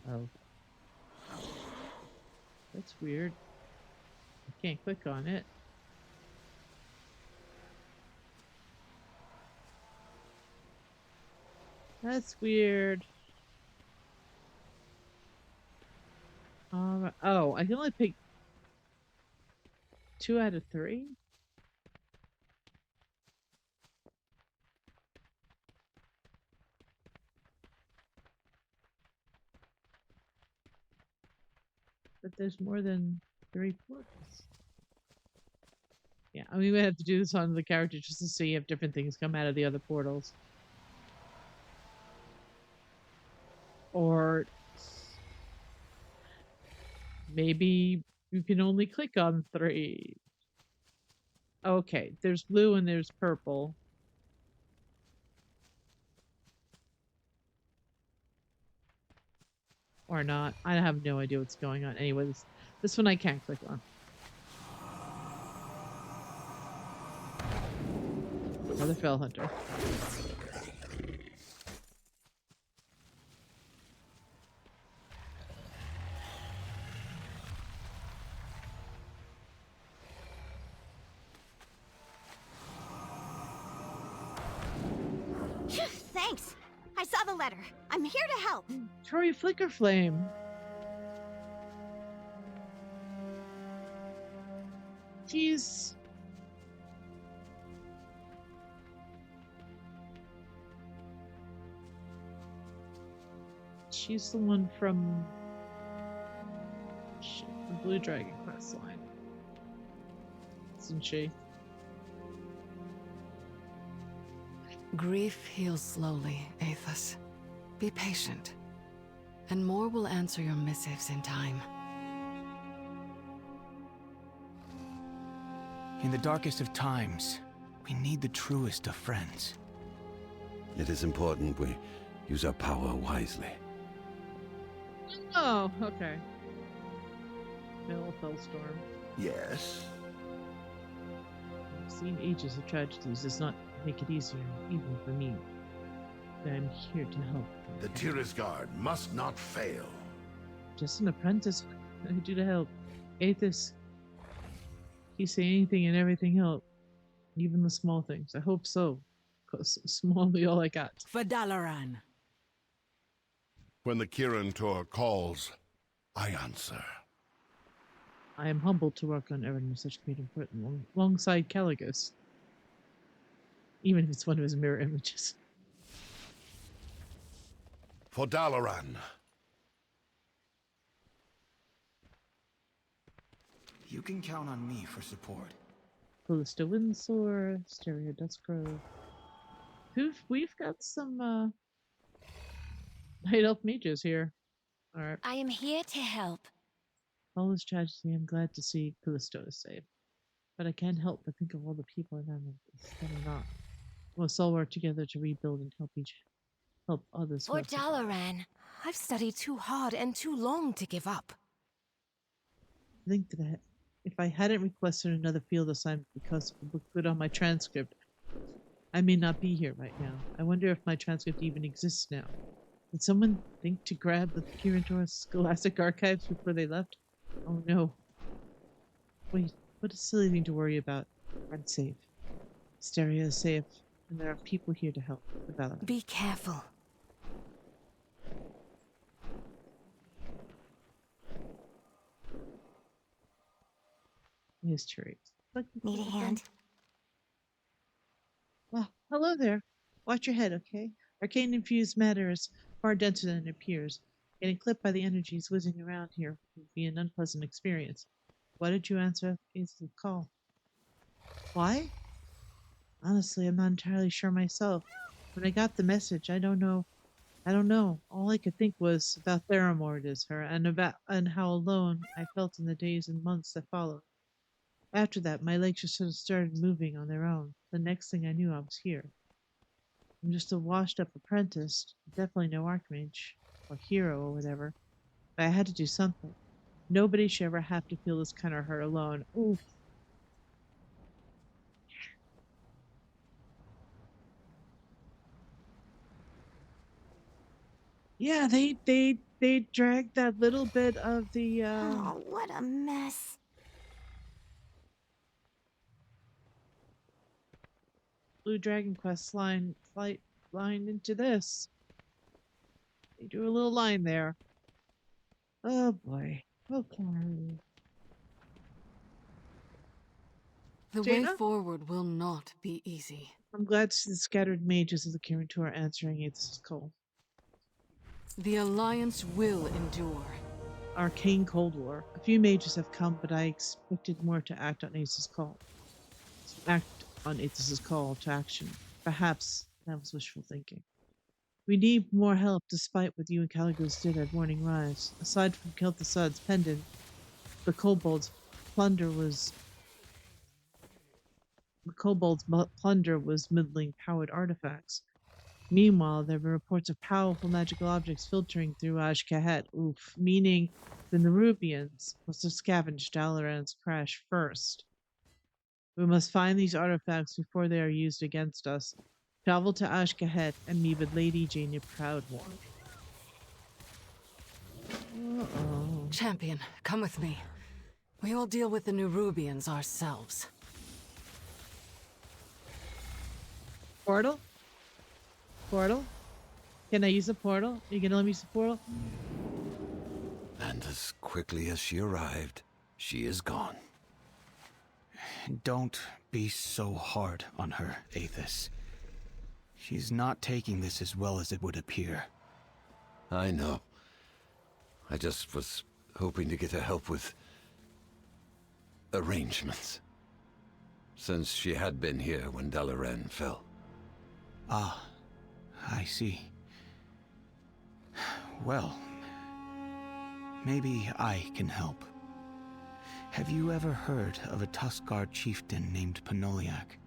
Oh. That's weird. I can't click on it. That's weird. Oh, I can only pick 2 out of 3? But there's more than 3 portals. Yeah, I mean, we have to do this on the character just to see if different things come out of the other portals. Or maybe you can only click on 3. Okay, there's blue and there's purple. Or not. I have no idea what's going on. Anyway, this one I can't click on. Another Fell Hunter. Thanks. I saw the letter. I'm here to help. Troy Flicker Flame. Jeez. She's the one from the Blue Dragon questline, isn't she? Grief heals slowly, Aethys. Be patient, and more will answer your missives in time. In the darkest of times, we need the truest of friends. It is important we use our power wisely. Oh, okay. Mill Fellstorm. Yes? I've seen ages of tragedies. Does not make it easier, even for me. But I'm here to help. The Tirisgard must not fail. Just an apprentice. What can I do to help? Aethys. You say anything and everything help. Even the small things. I hope so. Because small be all I got. For Dalaran. When the Kirin Tor calls, I answer. I am humbled to work on errand of such great importance alongside Caligus. Even if it's one of his mirror images. For Dalaran. You can count on me for support. Callista Windsor, Stereo Dustgrove. We've got some Night Elf mages here. Alright. I am here to help. All this tragedy, I'm glad to see Callisto is safe. But I can't help but think of all the people around us that are not. Let's all work together to rebuild and help others. For Dalaran, I've studied too hard and too long to give up. I think that if I hadn't requested another field assignment because it would look good on my transcript, I may not be here right now. I wonder if my transcript even exists now. Did someone think to grab the Kirin Tor Scholastic Archives before they left? Oh no. Wait, what a silly thing to worry about. I'm safe. Stereo is safe, and there are people here to help develop. Be careful. Yes, Cherry. Need a hand? Well, hello there. Watch your head, okay? Arcane-infused matter is far denser than it appears. Getting clipped by the energies whizzing around here would be an unpleasant experience. Why did you answer the call? Why? Honestly, I'm not entirely sure myself. When I got the message, I don't know. All I could think was about Theramore, it is her, and how alone I felt in the days and months that followed. After that, my legs just sort of started moving on their own. The next thing I knew, I was here. I'm just a washed-up apprentice, definitely no archmage, or hero, or whatever. But I had to do something. Nobody should ever have to feel this kind of hurt alone. Oof. Yeah, they dragged that little bit of the Oh, what a mess. Blue Dragon Quest line into this. They drew a little line there. Oh boy. Okay. The Jaina? way forward will not be easy. I'm glad to see the scattered mages of the Kirin Tor answering Aethys' call. The Alliance will endure. arcane Cold War. A few mages have come, but I expected more to act on Ace's call. To action. Perhaps that was wishful thinking. We need more help despite what you and Caligos did at Morning Rise. Aside from Kel'Thuzad's pendant, the kobold's plunder was middling powered artifacts. Meanwhile, there were reports of powerful magical objects filtering through Ashkahet, meaning the Nerubians must have scavenged Dalaran's crash first. We must find these artifacts before they are used against us. Travel to Ashkahet and meet with Lady Jaina Proudmore. Uh-oh. Champion, come with me. We will deal with the Nerubians ourselves. Portal? Portal? Can I use a portal? Are you gonna let me use the portal? And as quickly as she arrived, she is gone. Don't be so hard on her, Aethys. She's not taking this as well as it would appear. I know. I just was hoping to get her help with arrangements. Since she had been here when Dalaran fell. Ah, I see. Well, maybe I can help. Have you ever heard of a Tuskar chieftain named Panoliak?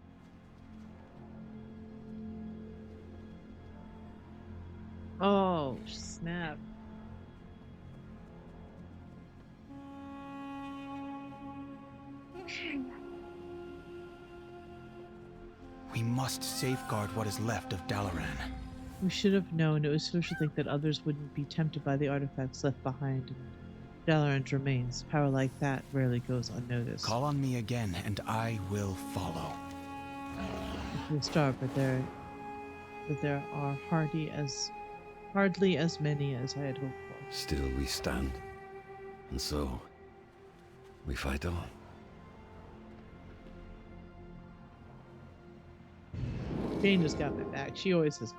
Oh, snap. We must safeguard what is left of Dalaran. We should have known. It was foolish to think that others wouldn't be tempted by the artifacts left behind. Dalaran's remains. Power like that rarely goes unnoticed. Call on me again, and I will follow. We'll start, but there are hardly as many as I had hoped for. Still we stand. And so, we fight on. Jane just got my back. She always has.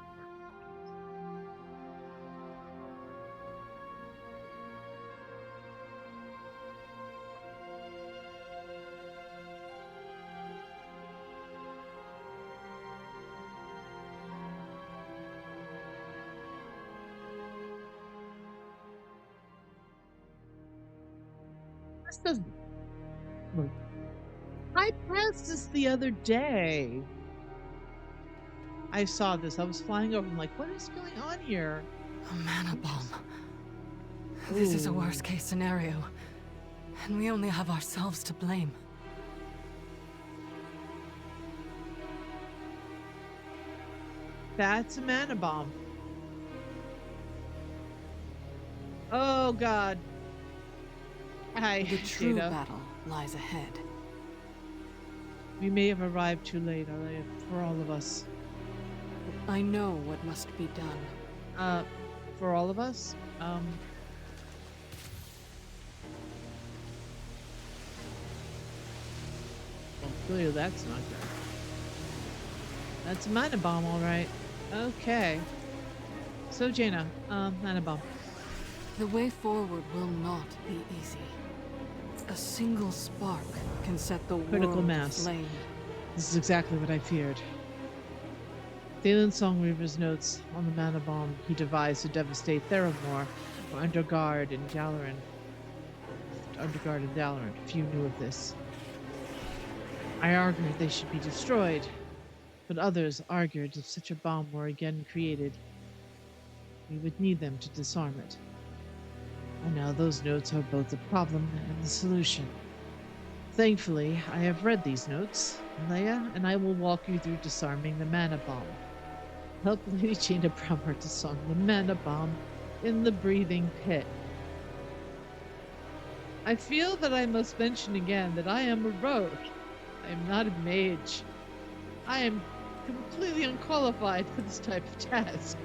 This doesn't look. I passed this the other day. I saw this. I was flying over. I'm like, what is going on here? A mana bomb. This is a worst case scenario. And we only have ourselves to blame. That's a mana bomb. Oh, God. Hi, The true Jada. battle lies ahead. We may have arrived too late, Alea, for all of us. I know what must be done. For all of us? Well, clearly that's not good. That's a mana bomb, all right. Okay. So, Jaina, mana bomb. The way forward will not be easy. A single spark can set the Critical world mass. aflame. This is exactly what I feared. Thalen Songweaver's notes on the mana bomb he devised to devastate Theramore were under guard in Dalaran. Few knew of this. I argued they should be destroyed, but others argued if such a bomb were again created, we would need them to disarm it. And now those notes are both the problem and the solution. Thankfully, I have read these notes, Leia, and I will walk you through disarming the mana bomb. Help Lady Jaina Proudmore disarm the mana bomb in the breathing pit. I feel that I must mention again that I am a rogue. I am not a mage. I am completely unqualified for this type of task.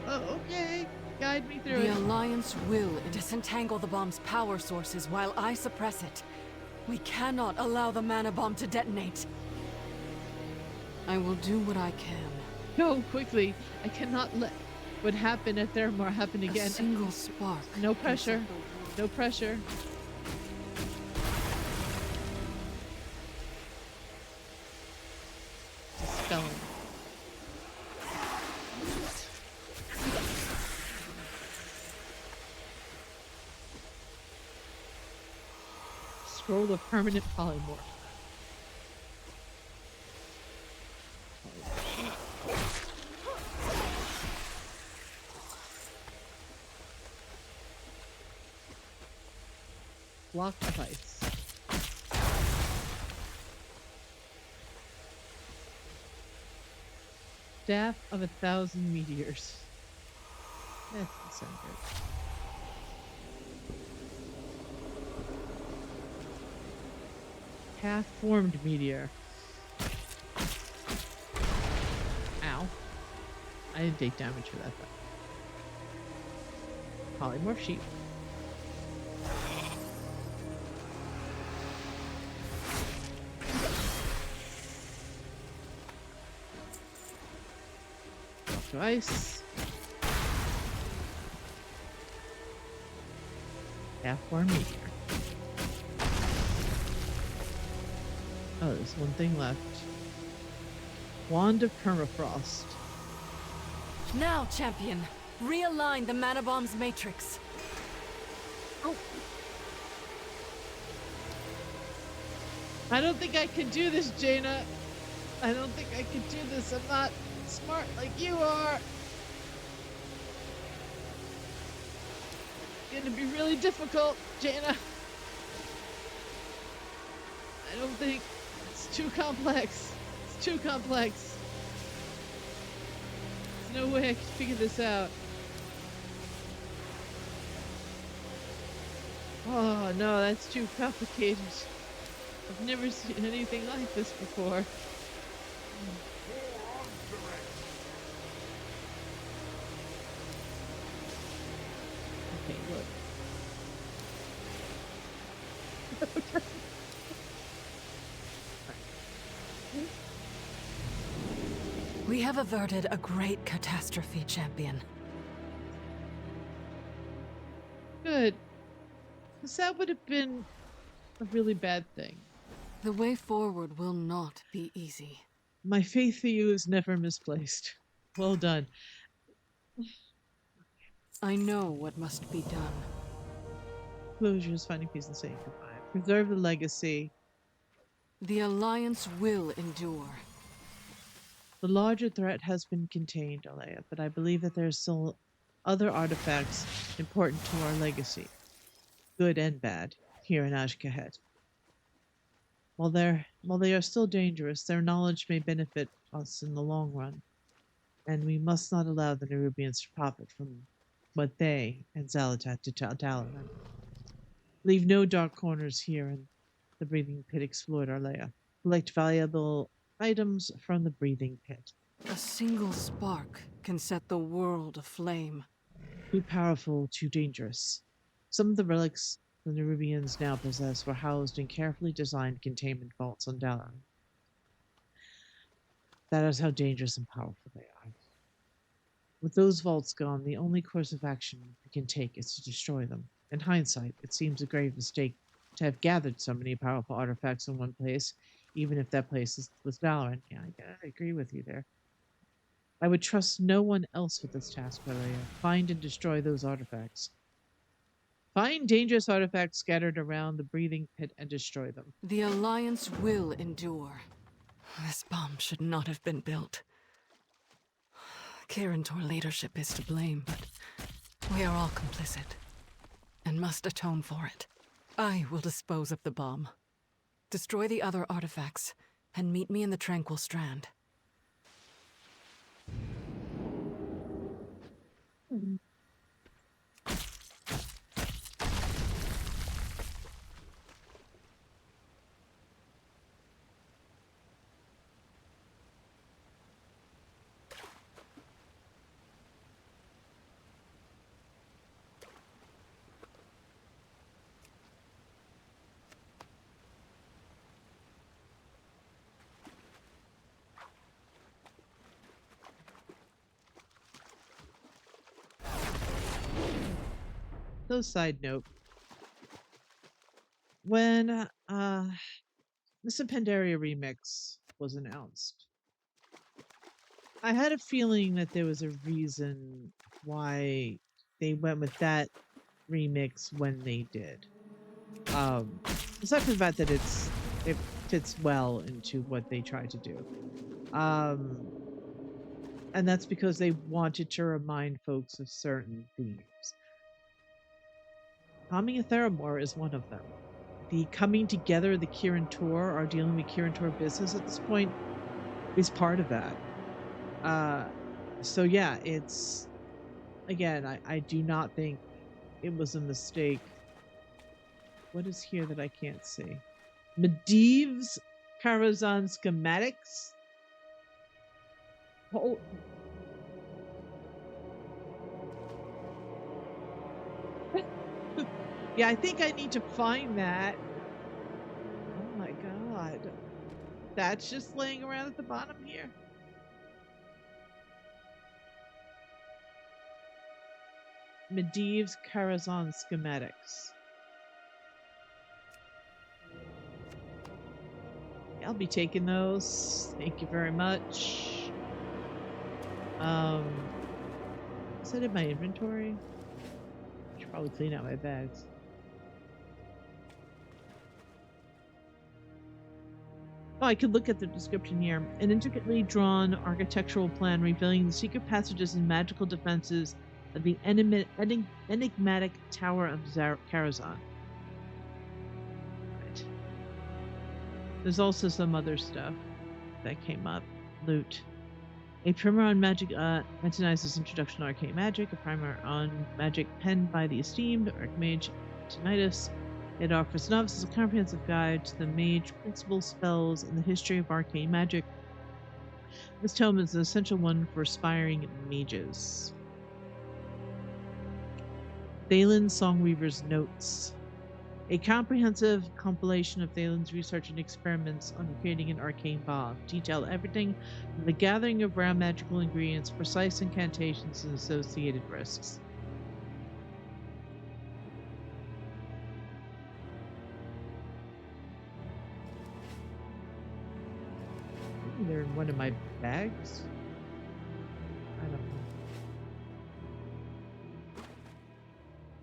Oh, okay. Guide me through it. The Alliance will disentangle the bomb's power sources while I suppress it. We cannot allow the mana bomb to detonate. I will do what I can. Go quickly. I cannot let what happened at Theramore happen again. A single spark. No can pressure. set the world No pressure. Dispelling. Scroll of permanent polymorph. Block device. Staff of 1,000 meteors. That doesn't sound good. Half-formed meteor. Ow. I didn't take damage for that though. Polymorph sheet. To ice. Half-formed meteor. Oh, there's one thing left. Wand of Permafrost. Now, champion, realign the mana bomb's matrix. Oh. I don't think I can do this, Jaina. I don't think I can do this. I'm not smart like you are. It's gonna be really difficult, Jaina. I don't think it's too complex. It's too complex. There's no way I can figure this out. Oh no, that's too complicated. I've never seen anything like this before. Okay, look. We have averted a great catastrophe, champion. Good. Because that would have been a really bad thing. The way forward will not be easy. My faith for you is never misplaced. Well done. I know what must be done. Closures, finding peace and saying goodbye. Preserve the legacy. The Alliance will endure. The larger threat has been contained, Alea, but I believe that there are still other artifacts important to our legacy, good and bad, here in Ashkahet. While they are still dangerous, their knowledge may benefit us in the long run, and we must not allow the Nerubians to profit from what they and Zalatat to Dalaran. Leave no dark corners here in the breathing pit explored, Arlea. Collect valuable items from the breathing pit. A single spark can set the world aflame. Too powerful, too dangerous. Some of the relics the Nerubians now possess were housed in carefully designed containment vaults on Dalaran. That is how dangerous and powerful they are. With those vaults gone, the only course of action we can take is to destroy them. In hindsight, it seems a grave mistake to have gathered so many powerful artifacts in one place, even if that place was Dalaran. Yeah, I agree with you there. I would trust no one else with this task, Valeria. Find and destroy those artifacts. Find dangerous artifacts scattered around the breathing pit and destroy them. The Alliance will endure. This bomb should not have been built. Kirin Tor leadership is to blame, but we are all complicit and must atone for it. I will dispose of the bomb. Destroy the other artifacts and meet me in the Tranquil Strand. So, side note, When the Pandaria remix was announced, I had a feeling that there was a reason why they went with that remix when they did. Aside from the fact that it fits well into what they tried to do. And that's because they wanted to remind folks of certain themes. Calming a Theramore is one of them. The coming together of the Kirin Tor, or dealing with Kirin Tor business at this point, is part of that. So yeah, it's, again, I do not think it was a mistake. What is here that I can't see? Medivh's Karazhan schematics? Oh. Yeah, I think I need to find that. Oh my god. That's just laying around at the bottom here. Medivh's Karazhan schematics. I'll be taking those. Thank you very much. Is that in my inventory? I should probably clean out my bags. Oh, I could look at the description here. An intricately drawn architectural plan revealing the secret passages and magical defenses of the enigmatic Tower of Karazhan. Right. There's also some other stuff that came up. Loot. A primer on magic mentionizes introduction to arcane magic. A primer on magic penned by the esteemed Archmage Tinnitus. It offers novices a comprehensive guide to the mage principal spells and the history of arcane magic. This tome is an essential one for aspiring mages. Thaylen Songweaver's Notes. A comprehensive compilation of Thalen's research and experiments on creating an arcane bomb, detailed everything from the gathering of rare magical ingredients, precise incantations, and associated risks. They're in one of my bags? I don't know.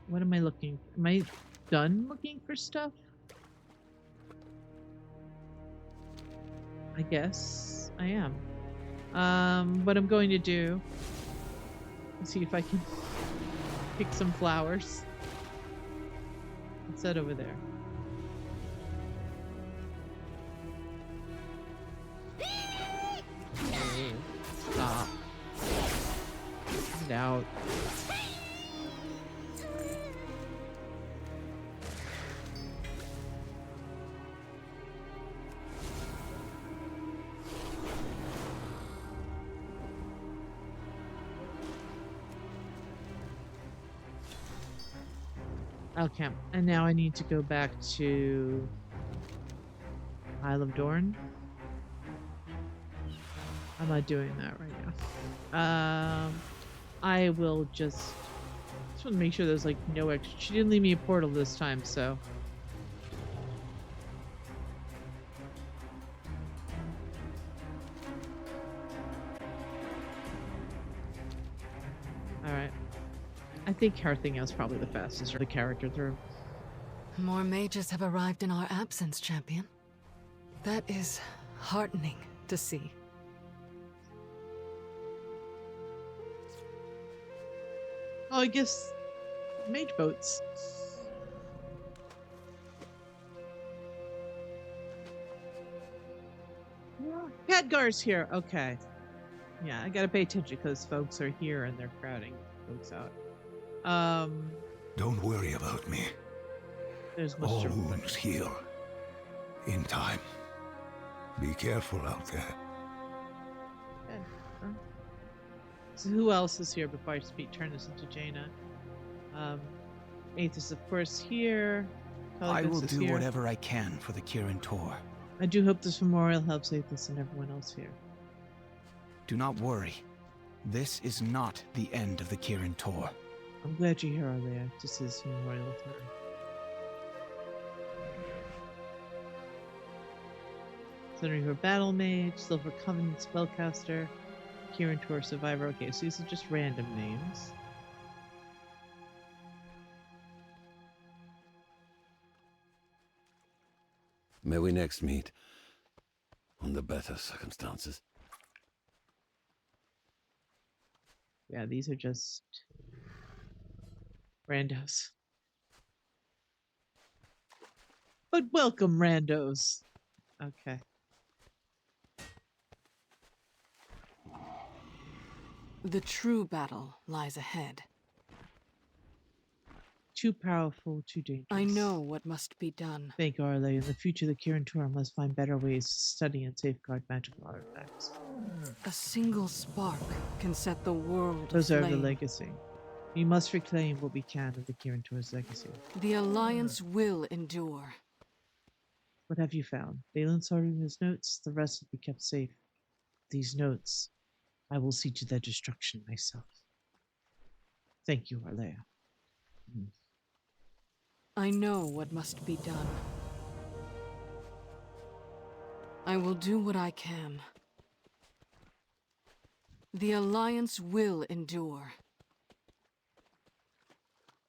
What am I looking for? Am I done looking for stuff? I guess I am. What I'm going to do is see if I can pick some flowers. What's that over there? Stop. Get out. Okay, and now I need to go back to Isle of Dorn. I'm not doing that right now. I will just want to make sure there's like no extra. She didn't leave me a portal this time, so. Alright. I think Harthingale is probably the fastest the character through. More mages have arrived in our absence, champion. That is heartening to see. Oh, I guess mage boats. Khadgar's here. Okay. Yeah, I gotta pay attention because folks are here and they're crowding folks out. Don't worry about me. There's much All wounds heal in time. Be careful out there. Okay. So who else is here before I turn this into Jaina? Aethys, of course, here. I will do whatever I can for the Kirin Tor. I do hope this memorial helps Aethys and everyone else here. Do not worry. This is not the end of the Kirin Tor. I'm glad you're here, Arlea. This is memorial time. Thunder River Battle Mage, Silver Covenant Spellcaster, Kirin Tor Survivor. Okay, so these are just random names. May we next meet under better circumstances. Yeah, these are just randos. But welcome, randos. Okay. The true battle lies ahead. Too powerful, too dangerous. I know what must be done. Thank Arle. In the future, the Kirin Tor must find better ways to study and safeguard magical artifacts. A single spark can set the world Preserve the aflame. legacy. We must reclaim what we can of the Kirin Tor's legacy. The Alliance will endure. What have you found? Balin sorting his notes, the rest will be kept safe. These notes, I will see to their destruction myself. Thank you, Arlea. I know what must be done. I will do what I can. The Alliance will endure.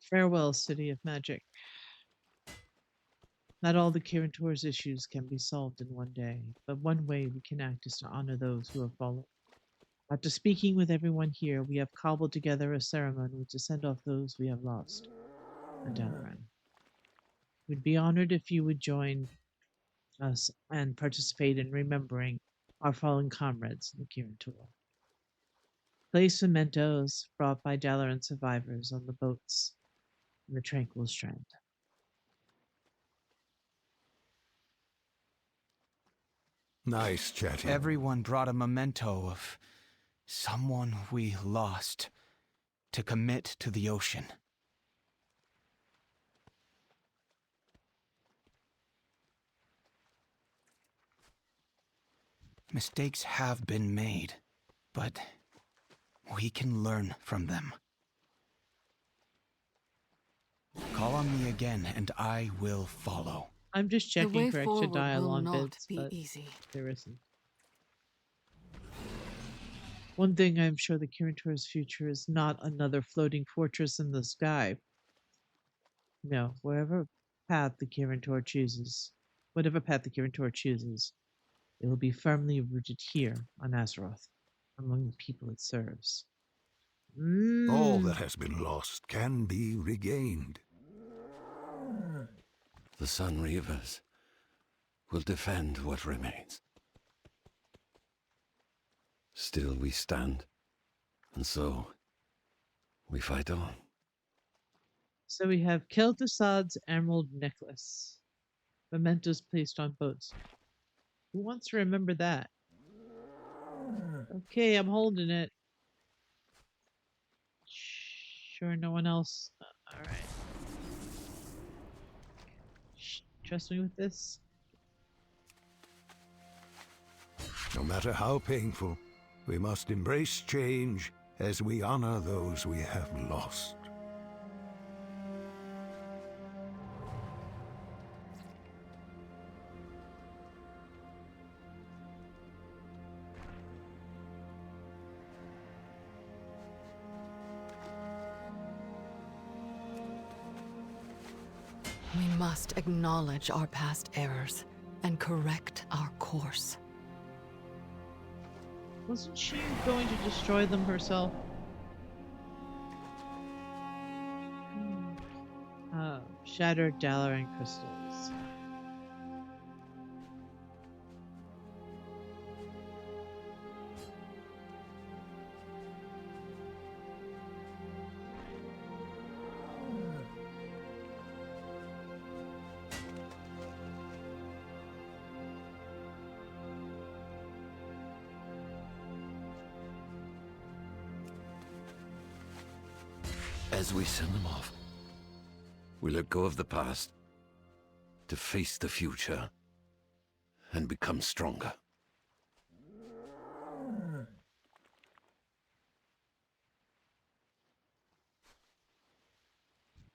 Farewell, City of Magic. Not all the Kirin Tor's issues can be solved in one day, but one way we can act is to honor those who have fallen. After speaking with everyone here, we have cobbled together a ceremony to send off those we have lost on Dalaran. We'd be honored if you would join us and participate in remembering our fallen comrades in the Kirin Tor. Place mementos brought by Dalaran survivors on the boats in the Tranquil Strand. Nice chatting. Everyone brought a memento of someone we lost to commit to the ocean. Mistakes have been made, but we can learn from them. Call on me again, and I will follow. I'm just The way checking for extra forward dial will on not bits, be but easy. there isn't. One thing I'm sure the Kirin Tor's future is not another floating fortress in the sky. No, whatever path the Kirin Tor chooses, it will be firmly rooted here on Azeroth, among the people it serves. All that has been lost can be regained. The Sun Reavers will defend what remains. Still we stand, and so we fight on. So we have Kel'Thuzad's emerald necklace. Mementos placed on boats. Who wants to remember that? Okay, I'm holding it. Sure, no one else. All right. Trust me with this. No matter how painful, we must embrace change as we honor those we have lost. We must acknowledge our past errors and correct our course. Wasn't she going to destroy them herself? Shattered Dalaran crystals. As we send them off, we let go of the past to face the future and become stronger.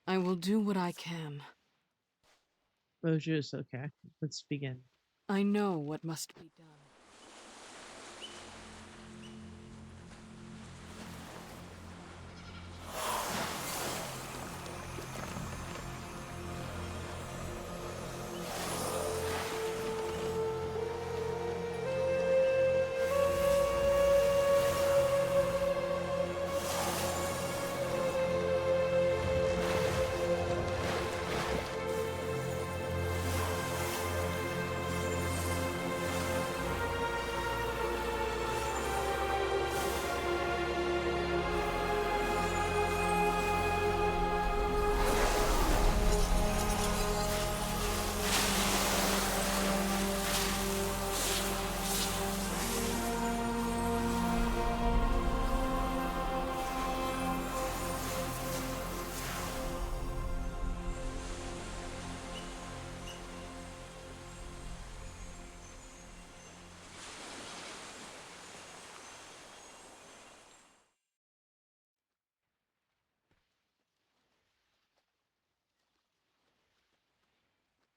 I will do what I can. Closures, okay. Let's begin. I know what must be done.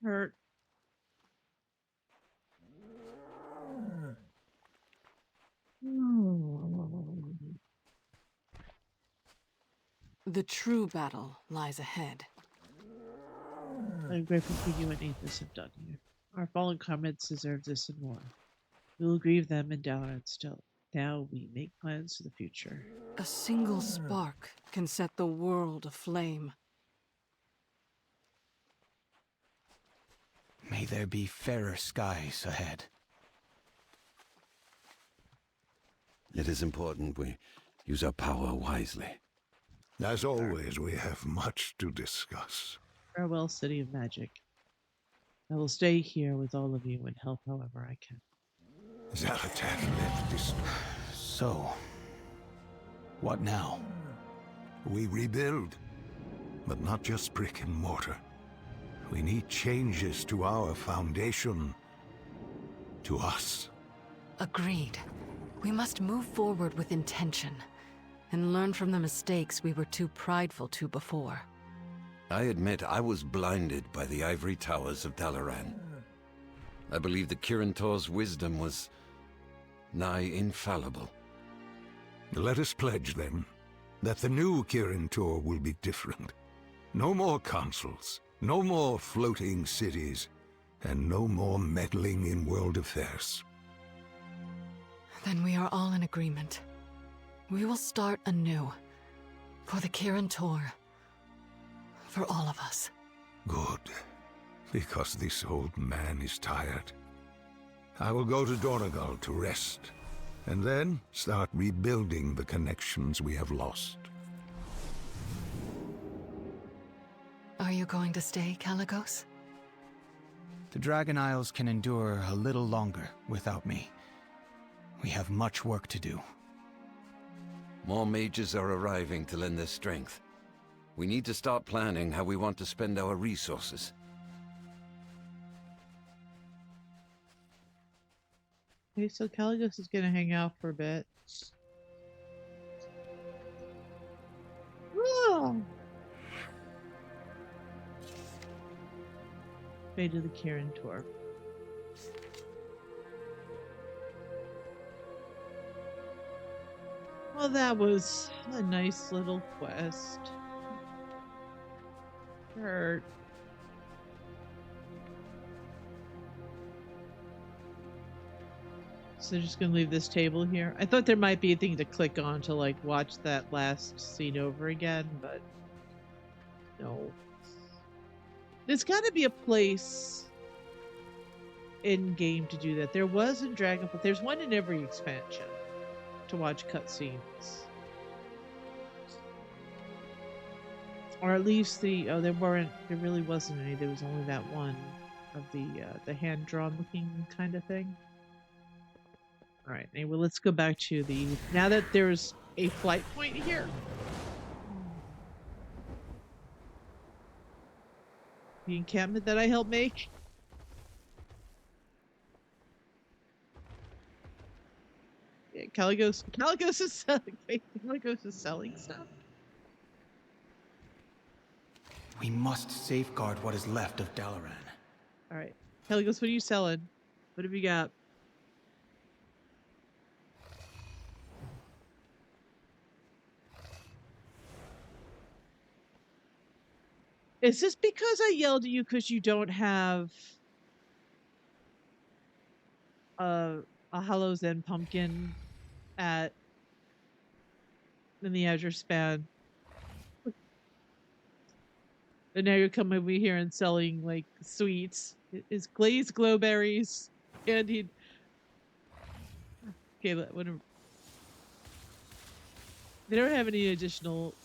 Hurt. The true battle lies ahead. I'm grateful for you and Aethys have done here. Our fallen comrades deserve this and more. We will grieve them and Dalaran still. Now we make plans for the future. A single spark can set the world aflame. May there be fairer skies ahead. It is important we use our power wisely. As always, we have much to discuss. Farewell, City of Magic. I will stay here with all of you and help however I can. Xalatan left this. So, what now? We rebuild, but not just brick and mortar. We need changes to our foundation, to us. Agreed. We must move forward with intention and learn from the mistakes we were too prideful to before. I admit I was blinded by the ivory towers of Dalaran. I believe that Kirin Tor's wisdom was nigh infallible. Let us pledge, then, that the new Kirin Tor will be different. No more councils, no more floating cities, and no more meddling in world affairs. Then we are all in agreement. We will start anew. For the Kirin Tor. For all of us. Good. Because this old man is tired. I will go to Donegal to rest, and then start rebuilding the connections we have lost. Are you going to stay, Caligos? The Dragon Isles can endure a little longer without me. We have much work to do. More mages are arriving to lend their strength. We need to start planning how we want to spend our resources. Okay, so Caligos is gonna hang out for a bit. Oh. Fate of the Kirin Tor. Well, that was a nice little quest. Hurt. So just gonna leave this table here. I thought there might be a thing to click on to like watch that last scene over again, but no. There's gotta be a place in game to do that. There was in Dragonflight. There's one in every expansion to watch cutscenes. Or at least there really wasn't any. There was only that one of the hand-drawn looking kind of thing. All right, anyway, let's go back to now that there's a flight point here. The encampment that I helped make. Yeah, Caligos is selling. Caligos is selling stuff. We must safeguard what is left of Dalaran. All right, Caligos, what are you selling? What have we got? Is this because I yelled at you because you don't have a Hallows End pumpkin in the Azure Span? And now you're coming over here and selling like sweets. Is glazed glowberries candied? Okay, whatever. They don't have any additional.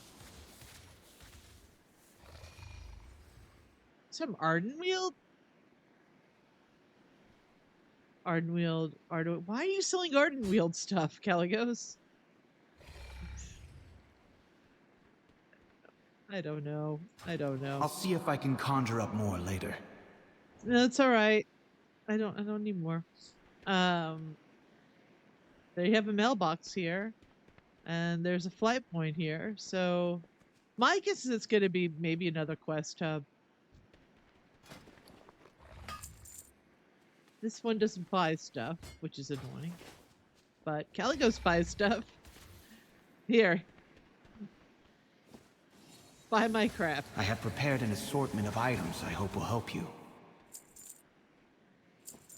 Some Ardenweald? Ardenweald. Why are you selling Ardenweald stuff, Caligos? I don't know. I don't know. I'll see if I can conjure up more later. No, it's all right. I don't need more. They have a mailbox here, and there's a flight point here. So, my guess is it's going to be maybe another quest hub. This one doesn't buy stuff, which is annoying. But Caligos buys stuff. Here. Buy my crap. I have prepared an assortment of items I hope will help you.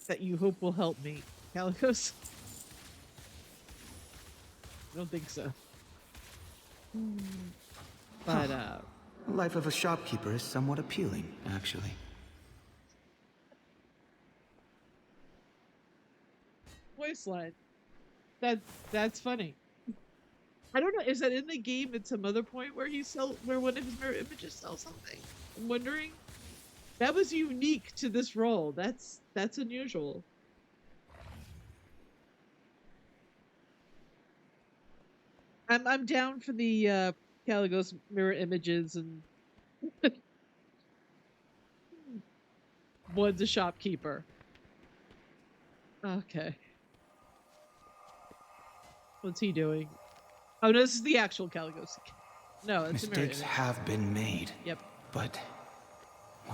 That you hope will help me. Caligos? I don't think so. But, The life of a shopkeeper is somewhat appealing, actually. Questline. That's funny. I don't know. Is that in the game at some other point where where one of his mirror images sells something? I'm wondering. That was unique to this role. That's unusual. I'm down for the Caligos mirror images and one's a shopkeeper. Okay. What's he doing? Oh, no, this is the actual Caligos. No, it's a mirror Mistakes image. have been made. Yep. But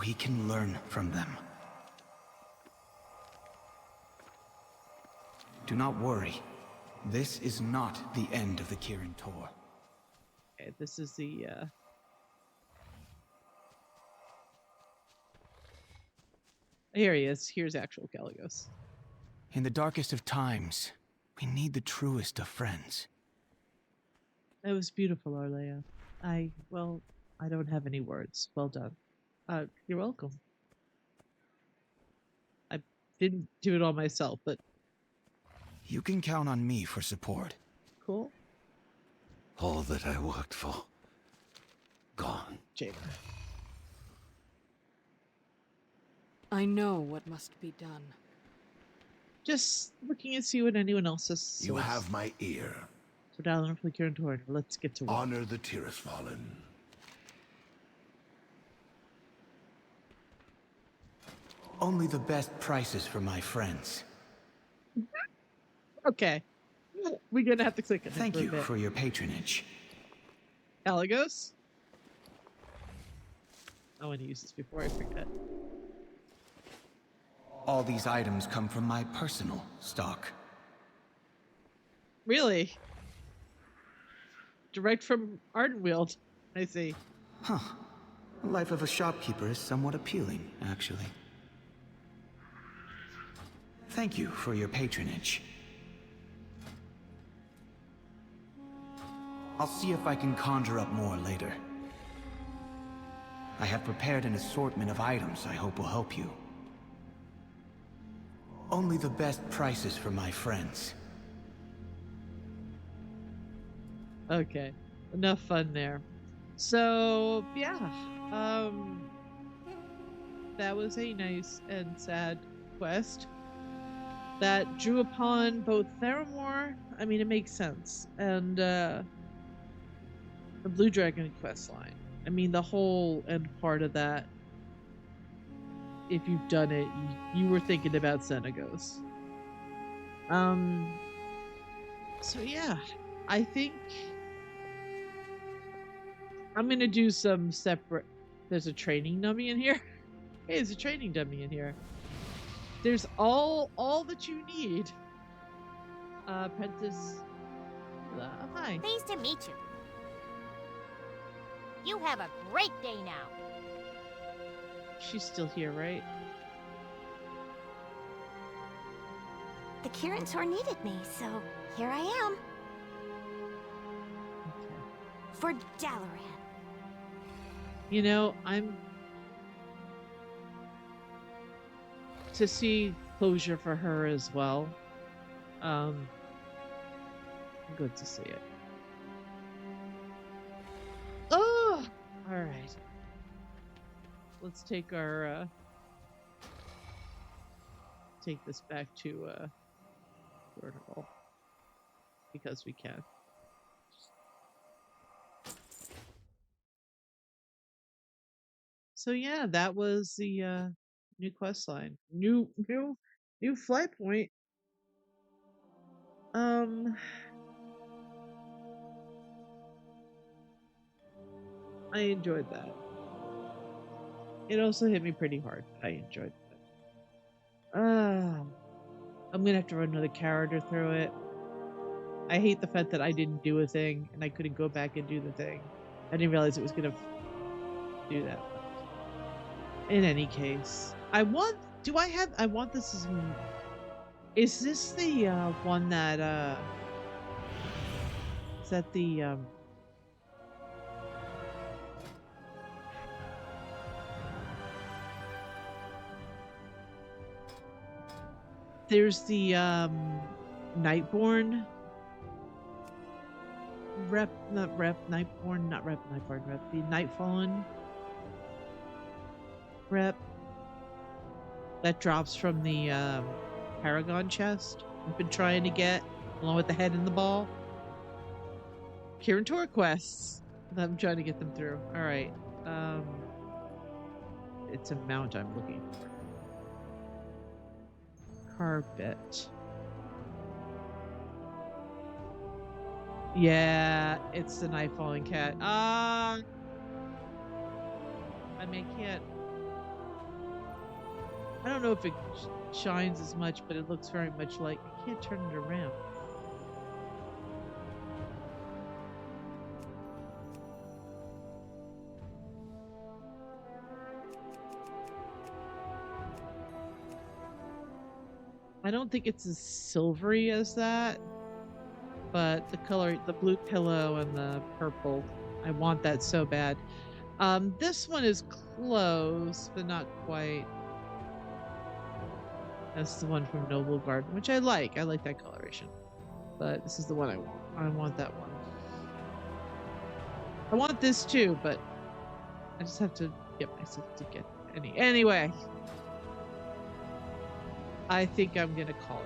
we can learn from them. Do not worry. This is not the end of the Kirin Tor. Okay, this is the here he is. Here's actual Caligos. In the darkest of times, we need the truest of friends. That was beautiful, Arlea. I don't have any words. Well done. You're welcome. I didn't do it all myself, but You can count on me for support. cool. All that I worked for, gone. Jamer. I know what must be done. Just looking and see what anyone else has. You have my ear. So down for the Kirin Tor. Let's get to work. Honor the Tirisfallen. Only the best prices for my friends. Okay. We're gonna have to click it. Thank you for your patronage. Caligos? I want to use this before I forget. All these items come from my personal stock. Really? Direct from Ardenweald. I see. Huh. The life of a shopkeeper is somewhat appealing, actually. Thank you for your patronage. I'll see if I can conjure up more later. I have prepared an assortment of items I hope will help you. Only the best prices for my friends. Okay. Enough fun there. So, yeah. That was a nice and sad quest that drew upon both Theramore, I mean, it makes sense, and the Blue Dragon questline. I mean, the whole end part of that, if you've done it, you were thinking about Xenagos. So yeah, I think I'm gonna do some separate. There's a training dummy in here. Hey, there's a training dummy in here. There's all that you need. Apprentice. Hi. Pleased to meet you. You have a great day now. She's still here, right? The Kirin Tor needed me, so here I am. Okay. For Dalaran. You know, I'm to see closure for her as well. Good to see it. Oh, all right. Let's take our take this back to Jordanville because we can. So yeah, that was the new quest line. New flight point. I enjoyed that. It also hit me pretty hard. I enjoyed that. I'm gonna have to run another character through it. I hate the fact that I didn't do a thing and I couldn't go back and do the thing. I didn't realize it was gonna do that. In any case, I want this as. Is this the one that is that the there's the Nightborn rep, not rep, Nightborn, not rep, Nightborn rep, the Nightfallen rep that drops from the Paragon chest I've been trying to get, along with the head and the ball. Kirin Tor quests. I'm trying to get them through. All right. It's a mount I'm looking for. Carpet. Yeah, it's the night falling cat. I mean, I can't. I don't know if it shines as much, but it looks very much like. I can't turn it around. I don't think it's as silvery as that, but the color, the blue pillow and the purple, I want that so bad. This one is close, but not quite. That's the one from Noble Garden, which I like. I like that coloration. But this is the one I want. I want that one. I want this too, but I just have to get myself to get anyway. I think I'm gonna call it